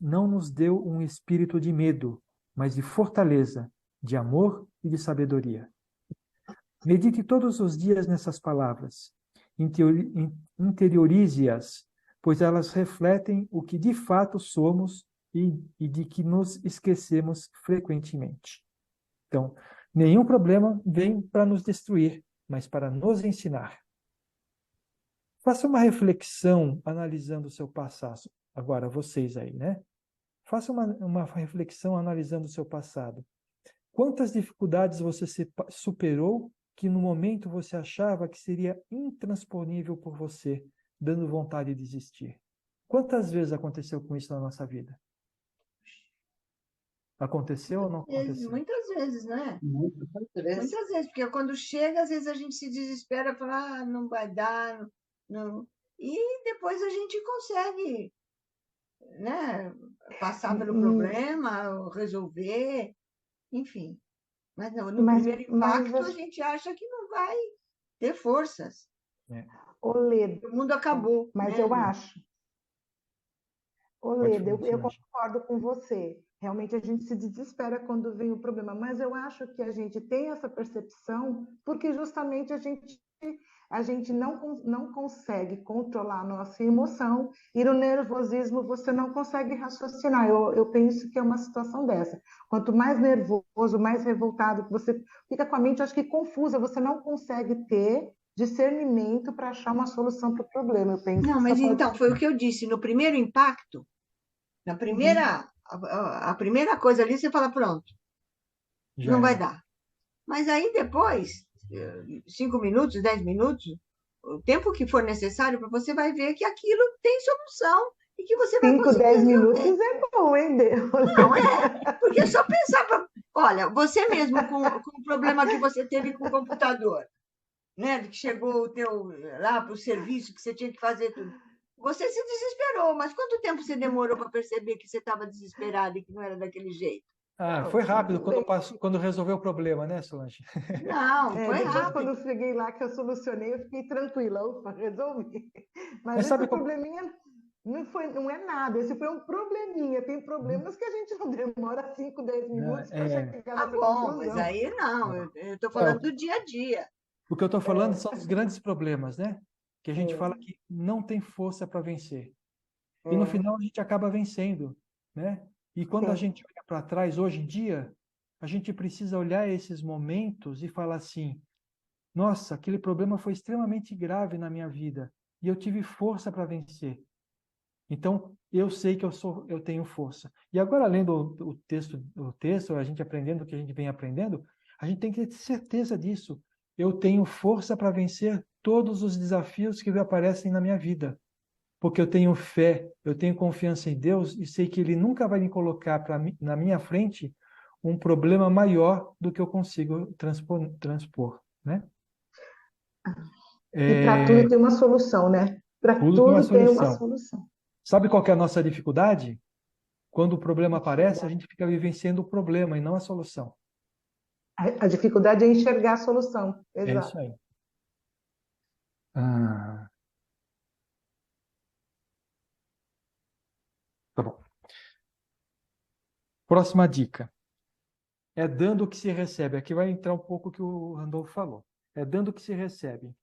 Speaker 1: não nos deu um espírito de medo, mas de fortaleza, de amor e de sabedoria. Medite todos os dias nessas palavras. Interiorize-as, pois elas refletem o que de fato somos e de que nos esquecemos frequentemente. Então, nenhum problema vem para nos destruir, mas para nos ensinar. Faça uma reflexão analisando o seu passado. Agora, vocês aí, né? Faça uma reflexão analisando o seu passado. Quantas dificuldades você superou que no momento você achava que seria intransponível por você, dando vontade de desistir? Quantas vezes aconteceu com isso na nossa vida? Aconteceu ou não aconteceu?
Speaker 6: Muitas vezes, né?
Speaker 8: Muitas vezes.
Speaker 6: Muitas vezes, porque quando chega, às vezes a gente se desespera, fala, não vai dar, não. E depois a gente consegue, né, passar pelo problema, resolver, enfim. Mas não, no primeiro impacto a gente acha que não vai ter forças.
Speaker 3: Leda,
Speaker 6: o mundo acabou.
Speaker 3: Mas
Speaker 6: né?
Speaker 3: eu acho. Leda, eu concordo com você. Realmente a gente se desespera quando vem o problema, mas eu acho que a gente tem essa percepção porque justamente a gente não consegue controlar a nossa emoção e no nervosismo você não consegue raciocinar. Eu penso que é uma situação dessa. Quanto mais nervoso, mais revoltado, você fica com a mente, acho que confusa, você não consegue ter discernimento para achar uma solução para o problema. Eu penso
Speaker 6: não, mas então, foi o que eu disse, no primeiro impacto, na primeira, a primeira coisa ali, você fala, pronto, não vai dar. Mas aí depois, 5 minutos, 10 minutos, o tempo que for necessário para você vai ver que aquilo tem solução e que você vai conseguir
Speaker 3: 5, 10 minutos é bom, hein, Deus?
Speaker 6: Não, porque é só pensar, olha, você mesmo com o problema que você teve com o computador, né, que chegou lá para o serviço, que você tinha que fazer tudo. Você se desesperou, mas quanto tempo você demorou para perceber que você estava desesperado e que não era daquele jeito?
Speaker 1: Ah,
Speaker 3: Não,
Speaker 1: foi rápido
Speaker 3: tudo bem.
Speaker 1: quando resolveu o problema, né, Solange?
Speaker 6: Não, foi
Speaker 3: Depois, quando
Speaker 6: rápido.
Speaker 3: eu cheguei lá, que eu solucionei, eu fiquei tranquila, ufa, resolvi. Mas
Speaker 1: Mas
Speaker 3: esse
Speaker 1: sabe como...
Speaker 3: probleminha não é nada, esse foi um probleminha. Tem problemas que a gente não demora 5, 10 minutos para
Speaker 1: É,
Speaker 3: chegar
Speaker 6: Tá
Speaker 3: nessa
Speaker 6: bom, mas
Speaker 3: conclusão.
Speaker 6: aí não, eu estou
Speaker 1: é,
Speaker 6: falando do dia a dia.
Speaker 1: o que eu estou falando são os grandes problemas, né? Que a gente
Speaker 3: É,
Speaker 1: fala que não tem força para vencer. E no
Speaker 3: é,
Speaker 1: final a gente acaba vencendo, né? E quando a
Speaker 3: sim,
Speaker 1: gente olha para trás, hoje em dia, a gente precisa olhar esses momentos e falar assim: nossa, aquele problema foi extremamente grave na minha vida e eu tive força para vencer. Então, eu sei que eu tenho força. E agora, lendo o texto, a gente aprendendo o que a gente vem aprendendo, a gente tem que ter certeza disso. Eu tenho força para vencer todos os desafios que aparecem na minha vida, porque eu tenho fé, eu tenho confiança em Deus e sei que Ele nunca vai me colocar na minha frente um problema maior do que eu consigo transpor, né?
Speaker 3: e para tudo tem uma solução, né? Para
Speaker 1: Tudo tem uma
Speaker 3: tudo tem uma
Speaker 1: solução.
Speaker 3: solução.
Speaker 1: Sabe qual que é a nossa dificuldade? Quando o problema aparece, a
Speaker 3: Dificuldade.
Speaker 1: gente fica vivenciando o problema e não a solução.
Speaker 3: A dificuldade é enxergar a solução,
Speaker 1: É isso
Speaker 3: exato.
Speaker 1: aí. Ah, tá bom. Próxima dica. É dando que se recebe. Aqui vai entrar um pouco o que o Randolfo falou. É dando que se recebe.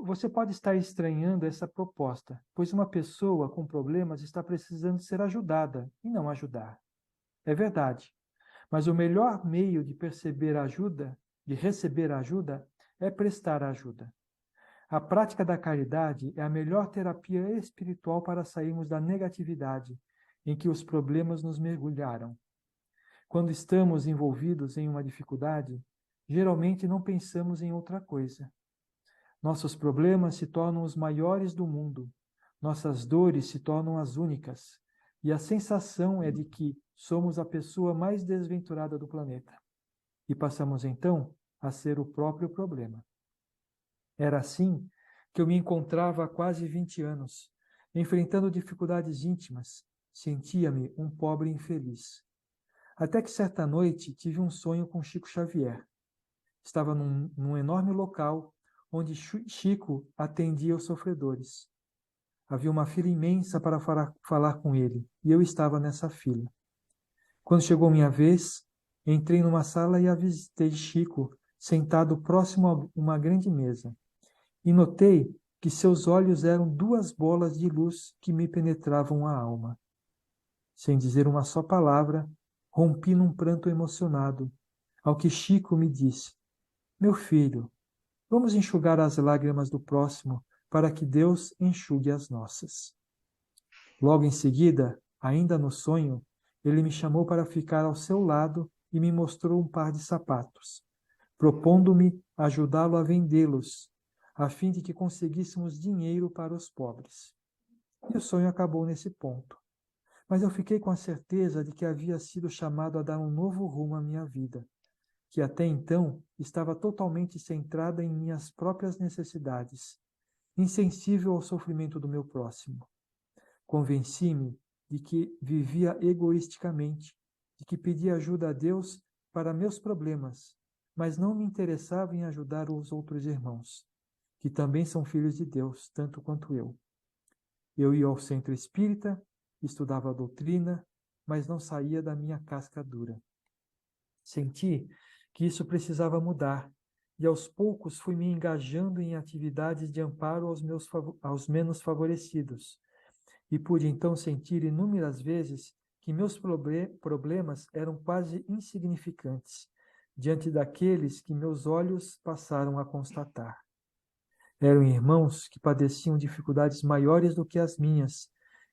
Speaker 1: Você pode estar estranhando essa proposta, pois uma pessoa com problemas está precisando ser ajudada e não ajudar. É verdade. Mas o melhor meio de perceber ajuda, de receber ajuda, é prestar ajuda. A prática da caridade é a melhor terapia espiritual para sairmos da negatividade em que os problemas nos mergulharam. Quando estamos envolvidos em uma dificuldade, geralmente não pensamos em outra coisa. Nossos problemas se tornam os maiores do mundo, nossas dores se tornam as únicas, e a sensação é de que somos a pessoa mais desventurada do planeta. E passamos então a ser o próprio problema. Era assim que eu me encontrava há quase 20 anos, enfrentando dificuldades íntimas. Sentia-me um pobre infeliz. Até que certa noite tive um sonho com Chico Xavier. Estava num enorme local onde Chico atendia os sofredores. Havia uma fila imensa para falar com ele, e eu estava nessa fila. Quando chegou minha vez, entrei numa sala e avistei Chico sentado próximo a uma grande mesa. E notei que seus olhos eram duas bolas de luz que me penetravam a alma. Sem dizer uma só palavra, rompi num pranto emocionado, ao que Chico me disse: Meu filho, vamos enxugar as lágrimas do próximo para que Deus enxugue as nossas. Logo em seguida, ainda no sonho, ele me chamou para ficar ao seu lado e me mostrou um par de sapatos, propondo-me ajudá-lo a vendê-los, a fim de que conseguíssemos dinheiro para os pobres. E o sonho acabou nesse ponto. Mas eu fiquei com a certeza de que havia sido chamado a dar um novo rumo à minha vida, que até então estava totalmente centrada em minhas próprias necessidades, insensível ao sofrimento do meu próximo. Convenci-me de que vivia egoisticamente, de que pedia ajuda a Deus para meus problemas, mas não me interessava em ajudar os outros irmãos, que também são filhos de Deus, tanto quanto eu. Eu ia ao centro espírita, estudava a doutrina, mas não saía da minha casca dura. Senti que isso precisava mudar, e aos poucos fui me engajando em atividades de amparo aos menos favorecidos, e pude então sentir inúmeras vezes que meus problemas eram quase insignificantes diante daqueles que meus olhos passaram a constatar. Eram irmãos que padeciam dificuldades maiores do que as minhas,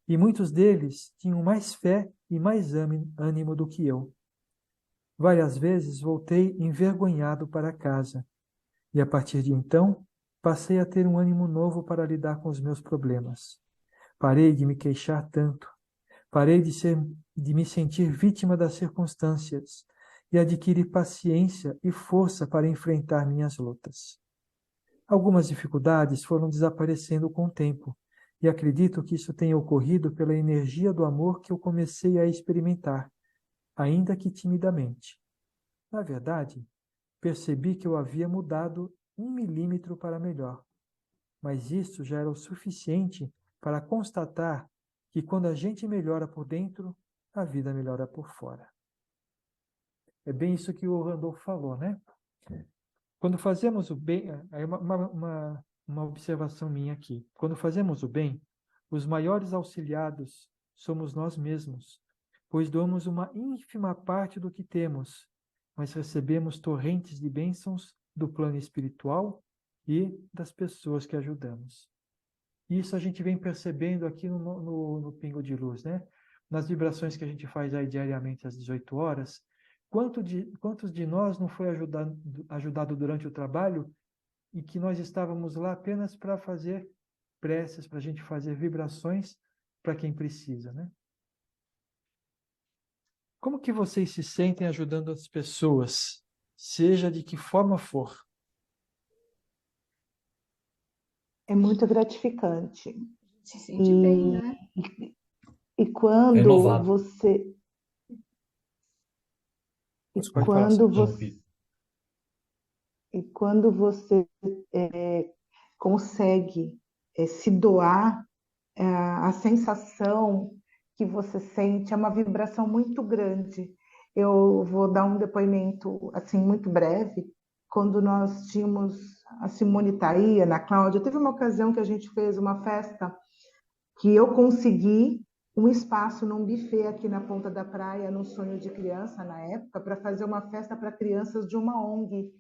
Speaker 1: e muitos deles tinham mais fé e mais ânimo do que eu. Várias vezes voltei envergonhado para casa, e a partir de então passei a ter um ânimo novo para lidar com os meus problemas. Parei de me queixar tanto, parei de me sentir vítima das circunstâncias e adquiri paciência e força para enfrentar minhas lutas. Algumas dificuldades foram desaparecendo com o tempo, e acredito que isso tenha ocorrido pela energia do amor que eu comecei a experimentar, ainda que timidamente. Na verdade, percebi que eu havia mudado 1 milímetro para melhor, mas isso já era o suficiente para constatar que quando a gente melhora por dentro, a vida melhora por fora. É bem isso que o Randolph falou, né? Quando fazemos o bem, aí uma observação minha aqui. Quando fazemos o bem, os maiores auxiliados somos nós mesmos, pois doamos uma ínfima parte do que temos, mas recebemos torrentes de bênçãos do plano espiritual e das pessoas que ajudamos. Isso a gente vem percebendo aqui no Pingo de Luz, né? Nas vibrações que a gente faz aí diariamente às 18 horas, quantos de nós não foi ajudado durante o trabalho e que nós estávamos lá apenas para fazer preces, para a gente fazer vibrações para quem precisa, né? Como que vocês se sentem ajudando as pessoas, seja de que forma for?
Speaker 3: É muito gratificante.
Speaker 8: Se sente bem, né?
Speaker 3: E quando
Speaker 9: Renovado.
Speaker 3: você e
Speaker 1: Pode falar,
Speaker 3: quando
Speaker 1: Sérgio.
Speaker 3: você e quando você consegue se doar, a sensação que você sente é uma vibração muito grande. Eu vou dar um depoimento assim muito breve. Quando nós tínhamos a Simone tá aí, a Ana Cláudia, teve uma ocasião que a gente fez uma festa que eu consegui um espaço num buffet aqui na Ponta da Praia, num sonho de criança na época, para fazer uma festa para crianças de uma ONG,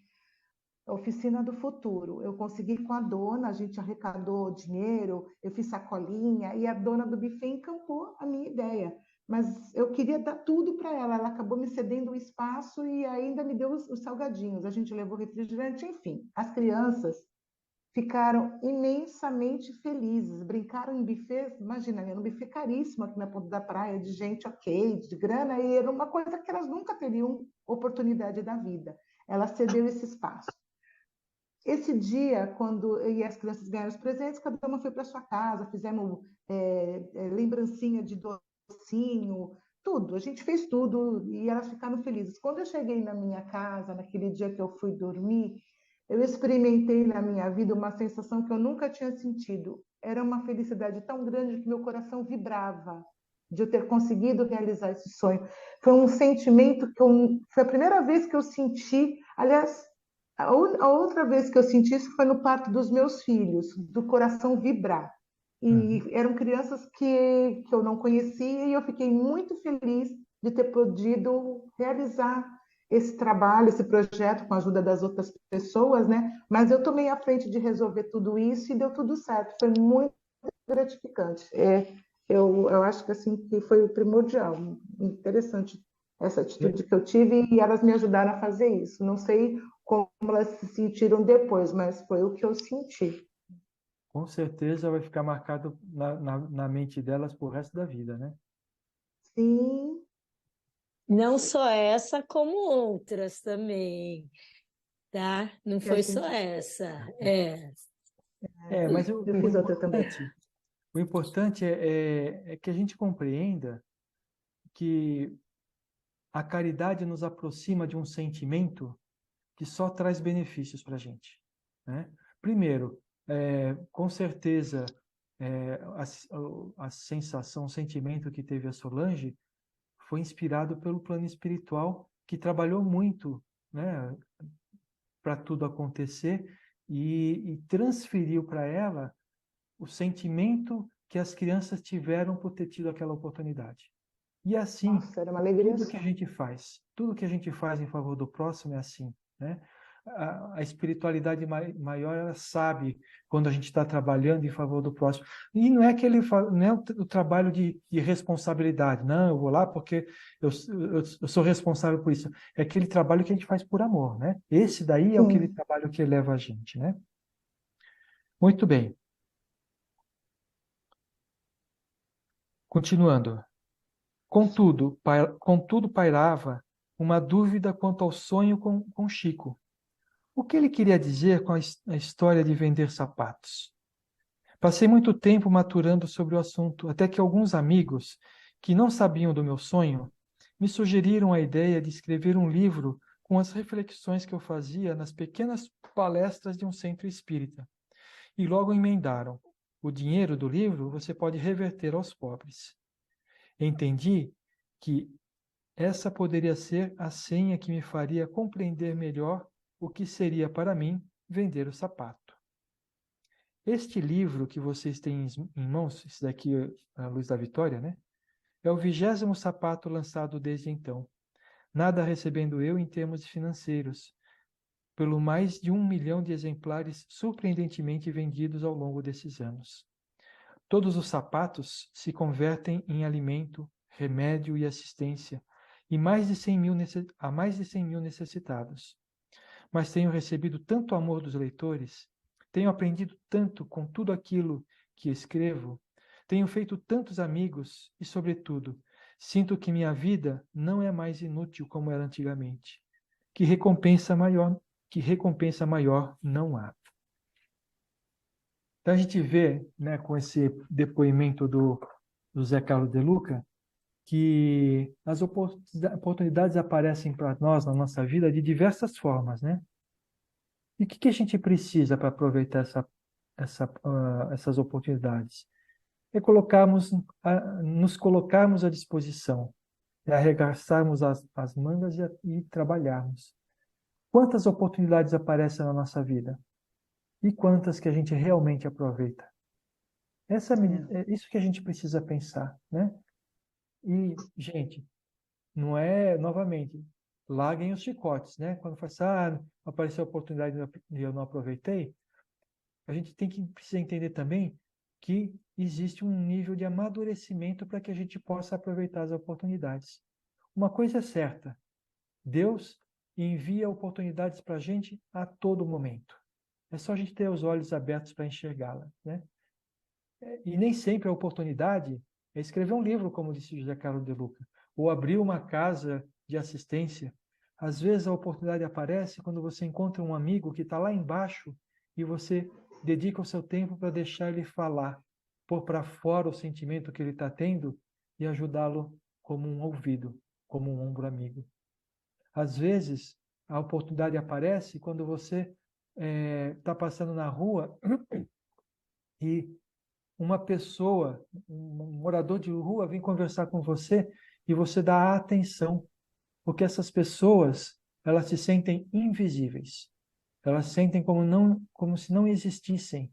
Speaker 3: Oficina do Futuro. Eu consegui com a dona, a gente arrecadou dinheiro, eu fiz sacolinha e a dona do buffet encampou a minha ideia. Mas eu queria dar tudo para ela. Ela acabou me cedendo o espaço e ainda me deu os salgadinhos. A gente levou refrigerante, enfim. As crianças ficaram imensamente felizes, brincaram em buffet, imagina, era um buffet caríssimo aqui na Ponta da Praia, de gente ok, de grana, e era uma coisa que elas nunca teriam oportunidade da vida. Ela cedeu esse espaço. Esse dia, quando eu e as crianças ganharam os presentes, cada uma foi para sua casa, fizemos lembrancinha de docinho, tudo. A gente fez tudo e elas ficaram felizes. Quando eu cheguei na minha casa, naquele dia que eu fui dormir, eu experimentei na minha vida uma sensação que eu nunca tinha sentido. Era uma felicidade tão grande que meu coração vibrava de eu ter conseguido realizar esse sonho. Foi um sentimento que foi a primeira vez que eu senti, aliás, a outra vez que eu senti isso foi no parto dos meus filhos, do coração vibrar. E eram crianças que eu não conhecia e eu fiquei muito feliz de ter podido realizar esse trabalho, esse projeto com a ajuda das outras pessoas, né? Mas eu tomei a frente de resolver tudo isso e deu tudo certo. Foi muito gratificante. Eu acho que assim que foi o primordial. Interessante essa atitude que eu tive e elas me ajudaram a fazer isso. Não sei como elas se sentiram depois, mas foi o que eu senti.
Speaker 1: Com certeza vai ficar marcado na mente delas pro resto da vida, né?
Speaker 3: Sim.
Speaker 5: Não só essa, como outras também, tá? Não foi só essa.
Speaker 1: Mas
Speaker 3: eu fiz outra também.
Speaker 1: O importante é que a gente compreenda que a caridade nos aproxima de um sentimento que só traz benefícios para a gente, né? Primeiro, com certeza, a sensação, o sentimento que teve a Solange foi inspirado pelo plano espiritual, que trabalhou muito, né, para tudo acontecer e transferiu para ela o sentimento que as crianças tiveram por ter tido aquela oportunidade. E assim,
Speaker 3: nossa, era uma alegria
Speaker 1: tudo que a gente faz em favor do próximo é assim, né? A espiritualidade maior, ela sabe quando a gente está trabalhando em favor do próximo. E não é não é o trabalho de responsabilidade. Não, eu vou lá porque eu sou responsável por isso. É aquele trabalho que a gente faz por amor, né? Esse daí é aquele trabalho que eleva a gente, né? Muito bem. Continuando. Contudo pairava uma dúvida quanto ao sonho com Chico. O que ele queria dizer com a história de vender sapatos? Passei muito tempo maturando sobre o assunto, até que alguns amigos, que não sabiam do meu sonho, me sugeriram a ideia de escrever um livro com as reflexões que eu fazia nas pequenas palestras de um centro espírita. E logo emendaram: o dinheiro do livro você pode reverter aos pobres. Entendi que essa poderia ser a senha que me faria compreender melhor o que seria para mim vender o sapato. Este livro que vocês têm em mãos, esse daqui, a Luz da Vitória, né? É o 20º sapato lançado desde então. Nada recebendo eu em termos financeiros, pelo mais de 1 milhão de exemplares surpreendentemente vendidos ao longo desses anos. Todos os sapatos se convertem em alimento, remédio e assistência, e a mais de 100 mil necessitados. Mas tenho recebido tanto amor dos leitores, tenho aprendido tanto com tudo aquilo que escrevo, tenho feito tantos amigos e, sobretudo, sinto que minha vida não é mais inútil como era antigamente. Que recompensa maior não há. Então a gente vê, né, com esse depoimento do Zé Carlos de Luca, que as oportunidades aparecem para nós na nossa vida de diversas formas, né? E o que a gente precisa para aproveitar essas oportunidades? É nos colocarmos à disposição, é arregaçarmos as mangas e trabalharmos. Quantas oportunidades aparecem na nossa vida? E quantas que a gente realmente aproveita? É isso que a gente precisa pensar, né? E, gente, não é, novamente, larguem os chicotes, né? Quando fala assim, apareceu a oportunidade e eu não aproveitei, a gente precisa entender também que existe um nível de amadurecimento para que a gente possa aproveitar as oportunidades. Uma coisa é certa, Deus envia oportunidades para a gente a todo momento. É só a gente ter os olhos abertos para enxergá-la, né? E nem sempre a oportunidade é escrever um livro, como disse José Carlos de Luca, ou abrir uma casa de assistência. Às vezes a oportunidade aparece quando você encontra um amigo que está lá embaixo e você dedica o seu tempo para deixar ele falar, pôr para fora o sentimento que ele está tendo e ajudá-lo como um ouvido, como um ombro amigo. Às vezes a oportunidade aparece quando você está passando na rua e uma pessoa, um morador de rua vem conversar com você e você dá atenção, porque essas pessoas, elas se sentem invisíveis. Elas se sentem como se não existissem.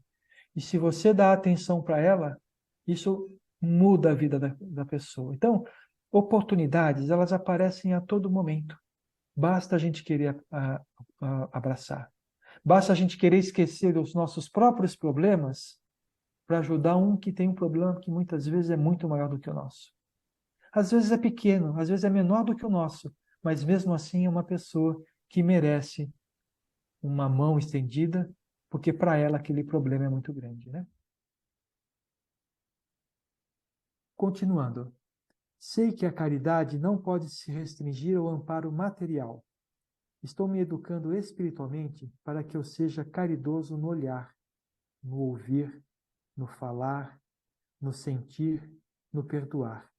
Speaker 1: E se você dá atenção para ela, isso muda a vida da pessoa. Então, oportunidades, elas aparecem a todo momento. Basta a gente querer abraçar. Basta a gente querer esquecer os nossos próprios problemas para ajudar um que tem um problema que muitas vezes é muito maior do que o nosso. Às vezes é pequeno, às vezes é menor do que o nosso, mas mesmo assim é uma pessoa que merece uma mão estendida, porque para ela aquele problema é muito grande, né? Continuando. Sei que a caridade não pode se restringir ao amparo material. Estou me educando espiritualmente para que eu seja caridoso no olhar, no ouvir, no falar, no sentir, no perdoar.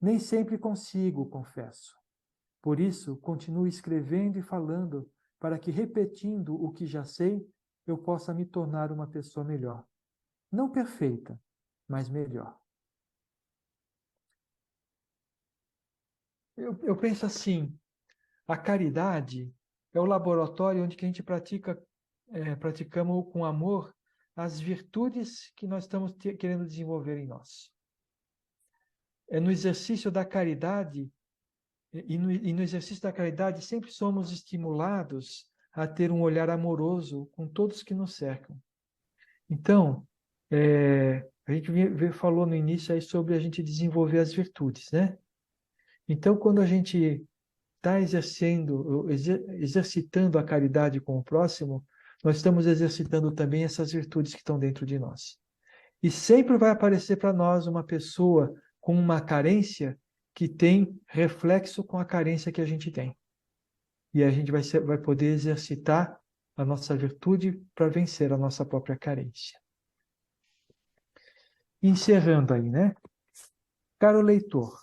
Speaker 1: Nem sempre consigo, confesso. Por isso, continuo escrevendo e falando para que, repetindo o que já sei, eu possa me tornar uma pessoa melhor. Não perfeita, mas melhor. Eu penso assim, a caridade é o laboratório onde que a gente praticamos com amor as virtudes que nós estamos querendo desenvolver em nós. É no exercício da caridade, e no exercício da caridade sempre somos estimulados a ter um olhar amoroso com todos que nos cercam. Então, a gente falou no início aí sobre a gente desenvolver as virtudes, né? Então, quando a gente está exercitando a caridade com o próximo, nós estamos exercitando também essas virtudes que estão dentro de nós. E sempre vai aparecer para nós uma pessoa com uma carência que tem reflexo com a carência que a gente tem. E a gente vai poder exercitar a nossa virtude para vencer a nossa própria carência. Encerrando aí, né? Caro leitor,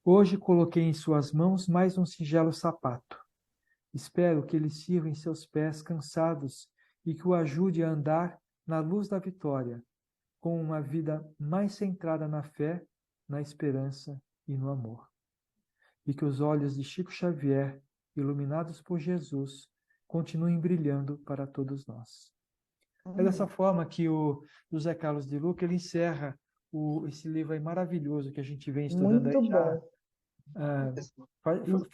Speaker 1: Hoje coloquei em suas mãos mais um singelo sapato. Espero que ele sirva em seus pés cansados e que o ajude a andar na luz da vitória, com uma vida mais centrada na fé, na esperança e no amor. E que os olhos de Chico Xavier, iluminados por Jesus, continuem brilhando para todos nós. É dessa forma que o José Carlos de Luca ele encerra esse livro aí maravilhoso que a gente vem estudando
Speaker 3: Muito
Speaker 1: aí já.
Speaker 3: bom.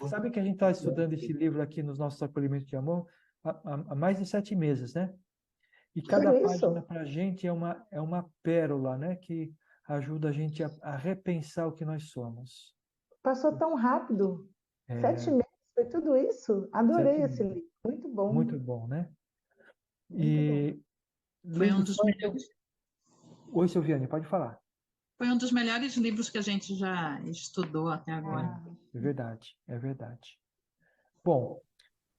Speaker 1: Sabe que a gente está estudando esse livro aqui nos nossos acolhimentos de amor há mais de 7 meses, né? E cada
Speaker 3: Por
Speaker 1: página
Speaker 3: isso,
Speaker 1: para a gente é uma pérola, né? Que ajuda a gente a repensar o que nós somos.
Speaker 3: passou tão rápido.
Speaker 1: É,
Speaker 3: 7 meses, foi tudo isso. Adorei
Speaker 1: 7
Speaker 3: esse
Speaker 1: meses.
Speaker 3: livro. Muito bom.
Speaker 1: Muito bom, né?
Speaker 3: Muito bom.
Speaker 1: E
Speaker 8: Foi um dos
Speaker 1: só-
Speaker 8: melhores,
Speaker 1: Oi, Silviane, pode falar.
Speaker 8: foi um dos melhores livros que a gente já estudou até agora.
Speaker 1: É verdade, é verdade. Bom,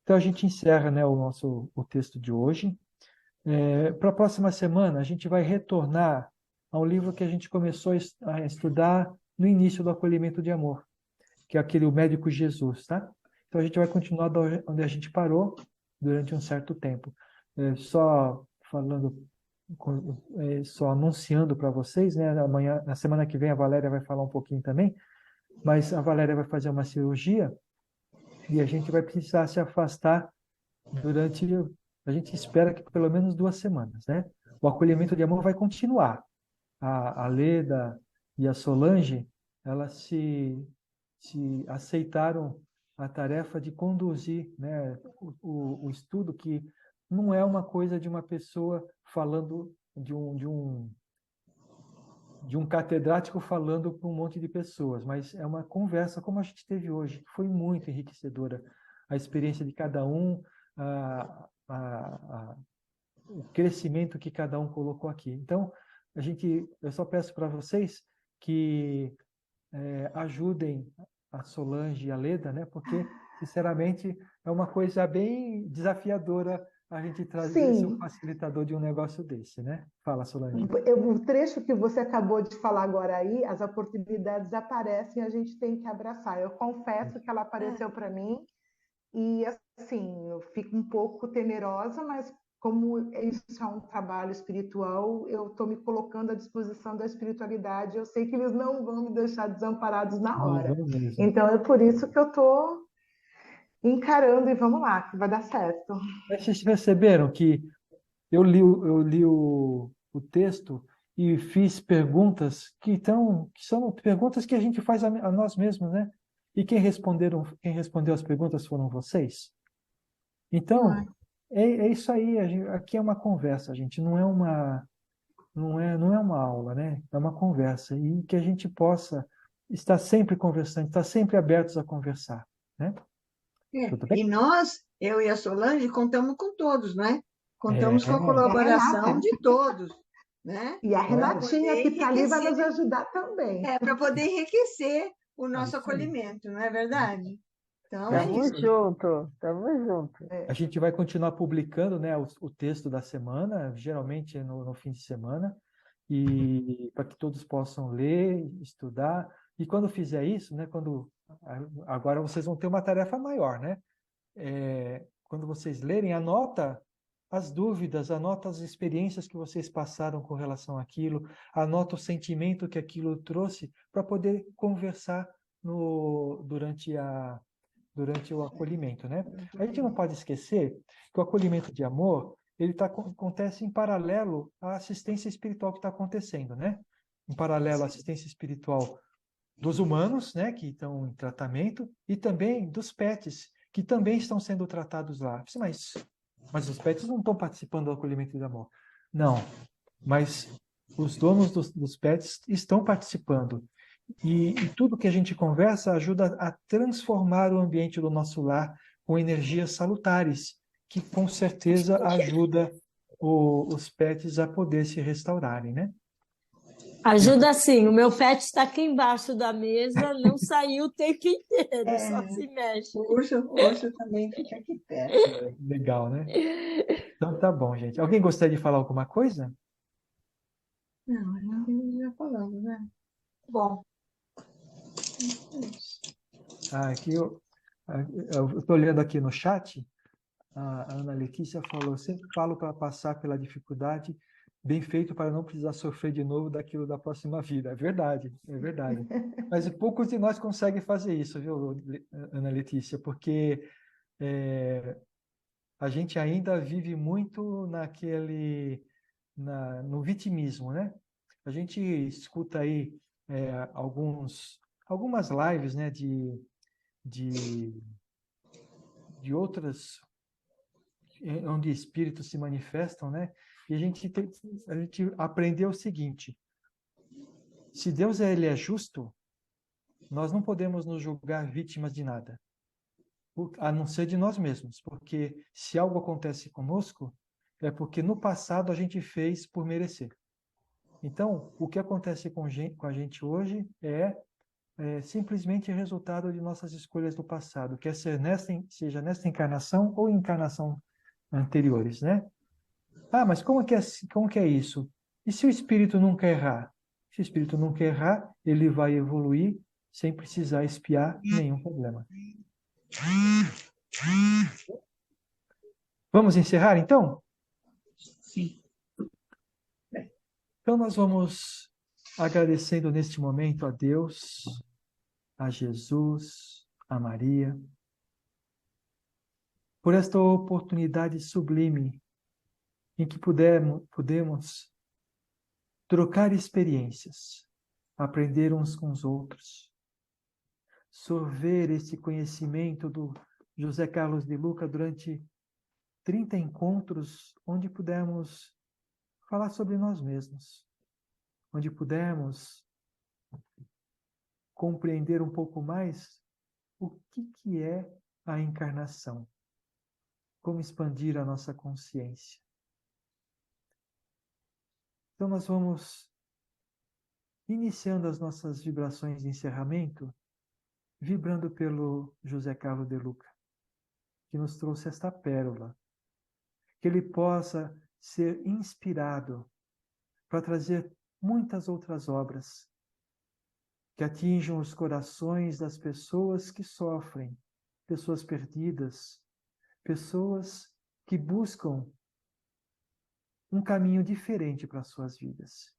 Speaker 1: então a gente encerra, né, o texto de hoje. Para a próxima semana, a gente vai retornar ao livro que a gente começou a estudar no início do acolhimento de amor, que é aquele O Médico Jesus, tá? Então a gente vai continuar onde a gente parou durante um certo tempo. Só falando, só anunciando para vocês, né? Amanhã, na semana que vem, a Valéria vai falar um pouquinho também, mas a Valéria vai fazer uma cirurgia e a gente vai precisar se afastar durante, a gente espera que pelo menos 2 semanas, né? O acolhimento de amor vai continuar. A Leda e a Solange, elas se aceitaram a tarefa de conduzir, né, o estudo, que não é uma coisa de uma pessoa falando de um catedrático falando para um monte de pessoas, mas é uma conversa como a gente teve hoje, que foi muito enriquecedora. A experiência de cada um, o crescimento que cada um colocou aqui. Então, eu só peço para vocês que ajudem a Solange e a Leda, né? Porque, sinceramente, é uma coisa bem desafiadora a gente trazer ser um
Speaker 3: Sim,
Speaker 1: facilitador de um negócio desse, né? Fala, Solange.
Speaker 3: o trecho que você acabou de falar agora aí, as oportunidades aparecem e a gente tem que abraçar. Eu confesso que ela apareceu para mim e, assim, eu fico um pouco temerosa, mas como isso é um trabalho espiritual, eu estou me colocando à disposição da espiritualidade. Eu sei que eles não vão me deixar desamparados na
Speaker 1: Não,
Speaker 3: hora.
Speaker 1: vamos mesmo.
Speaker 3: Então, é por isso que eu estou encarando e vamos lá, que vai dar certo.
Speaker 1: Mas vocês perceberam que eu li o texto e fiz perguntas que são perguntas que a gente faz a nós mesmos, né? E quem respondeu as perguntas foram vocês. Então, é isso aí. Aqui é uma conversa, gente. Não é uma aula, né? É uma conversa e que a gente possa estar sempre conversando, estar sempre abertos a conversar, né? Tudo bem?
Speaker 6: E nós, eu e a Solange, contamos com todos, não é? Contamos com a
Speaker 3: E a
Speaker 6: colaboração
Speaker 3: Renata.
Speaker 6: de todos, né?
Speaker 3: E a Renatinha, que está ali, vai nos
Speaker 6: enriquecer,
Speaker 3: ajudar também.
Speaker 6: para poder enriquecer o nosso
Speaker 1: isso aí.
Speaker 6: acolhimento, não é verdade? Então, é
Speaker 1: Tamo
Speaker 6: isso.
Speaker 4: Tamo junto.
Speaker 1: A gente vai continuar publicando, né, o texto da semana, geralmente no fim de semana, e para que todos possam ler, estudar. E quando fizer isso, né, agora vocês vão ter uma tarefa maior, né? Quando vocês lerem, anota as dúvidas, anota as experiências que vocês passaram com relação àquilo, anota o sentimento que aquilo trouxe para poder conversar durante o acolhimento, né? A gente não pode esquecer que o acolhimento de amor, acontece em paralelo à assistência espiritual que está acontecendo, né? Em paralelo à assistência espiritual dos humanos, né, que estão em tratamento, e também dos pets, que também estão sendo tratados lá. Mas os pets não estão participando do acolhimento de amor. Não, mas os donos dos pets estão participando. E tudo que a gente conversa ajuda a transformar o ambiente do nosso lar com energias salutares, que com certeza ajuda os pets a poder se restaurarem, né?
Speaker 5: Ajuda sim, o meu pet está aqui embaixo da mesa, não saiu o tempo inteiro, só se mexe.
Speaker 6: O urso também fica aqui perto.
Speaker 1: Legal, né? Então tá bom, gente. Alguém gostaria de falar alguma coisa?
Speaker 6: Não, já falamos, né? Bom.
Speaker 1: Aqui eu estou olhando aqui no chat, a Ana Letícia falou, sempre falo para passar pela dificuldade, bem feito para não precisar sofrer de novo daquilo da próxima vida. É verdade, é verdade. Mas poucos de nós conseguem fazer isso, viu, Ana Letícia? Porque a gente ainda vive muito no vitimismo, né? A gente escuta aí algumas lives, né, de outras, onde espíritos se manifestam, né? E a gente aprendeu o seguinte: se Deus ele é justo, nós não podemos nos julgar vítimas de nada, a não ser de nós mesmos, porque se algo acontece conosco, é porque no passado a gente fez por merecer. Então, o que acontece com a gente hoje é simplesmente resultado de nossas escolhas do passado, quer seja nesta encarnação ou encarnação anteriores, né? Ah, mas como que é isso? E se o espírito nunca errar? Se o espírito nunca errar, ele vai evoluir sem precisar expiar nenhum problema. Vamos encerrar, então?
Speaker 8: Sim.
Speaker 1: Então, nós vamos agradecendo neste momento a Deus, a Jesus, a Maria, por esta oportunidade sublime em que podemos trocar experiências, aprender uns com os outros, sorver esse conhecimento do José Carlos de Luca durante 30 encontros, onde pudermos falar sobre nós mesmos, onde pudermos compreender um pouco mais o que é a encarnação, como expandir a nossa consciência. Então, nós vamos iniciando as nossas vibrações de encerramento, vibrando pelo José Carlos de Luca, que nos trouxe esta pérola, que ele possa ser inspirado para trazer muitas outras obras que atinjam os corações das pessoas que sofrem, pessoas perdidas, pessoas que buscam um caminho diferente para as suas vidas.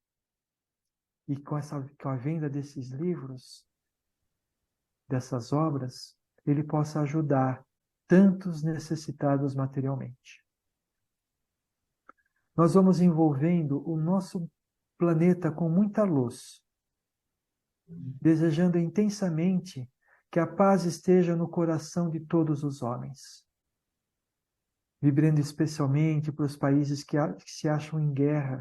Speaker 1: E com a venda desses livros, dessas obras, ele possa ajudar tantos necessitados materialmente. Nós vamos envolvendo o nosso planeta com muita luz, desejando intensamente que a paz esteja no coração de todos os homens, vibrando especialmente para os países que se acham em guerra,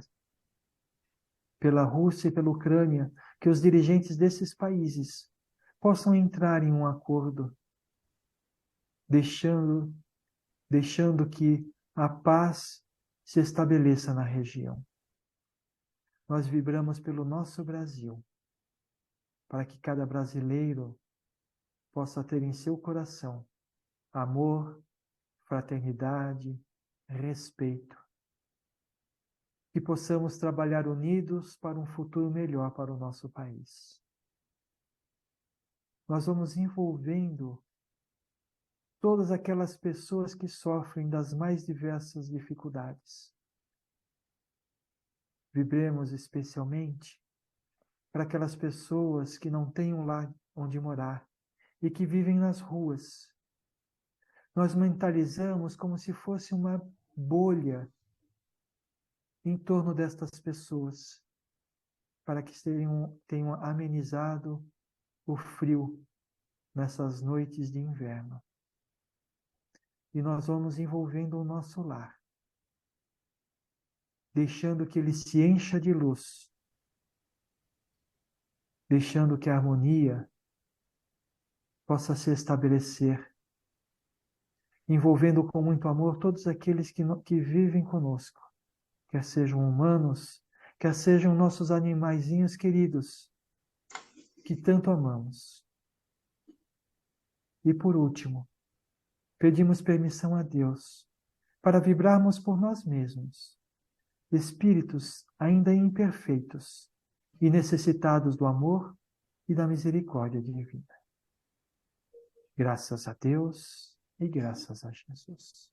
Speaker 1: pela Rússia e pela Ucrânia, que os dirigentes desses países possam entrar em um acordo, deixando que a paz se estabeleça na região. Nós vibramos pelo nosso Brasil, para que cada brasileiro possa ter em seu coração amor, fraternidade, respeito. Que possamos trabalhar unidos para um futuro melhor para o nosso país. Nós vamos envolvendo todas aquelas pessoas que sofrem das mais diversas dificuldades. Vibremos especialmente para aquelas pessoas que não têm um lar onde morar e que vivem nas ruas. Nós mentalizamos como se fosse uma bolha em torno destas pessoas, para que tenham amenizado o frio nessas noites de inverno. E nós vamos envolvendo o nosso lar, deixando que ele se encha de luz, deixando que a harmonia possa se estabelecer, envolvendo com muito amor todos aqueles que vivem conosco, quer sejam humanos, quer sejam nossos animaizinhos queridos, que tanto amamos. E por último, pedimos permissão a Deus para vibrarmos por nós mesmos, espíritos ainda imperfeitos e necessitados do amor e da misericórdia divina. Graças a Deus e graças a Jesus.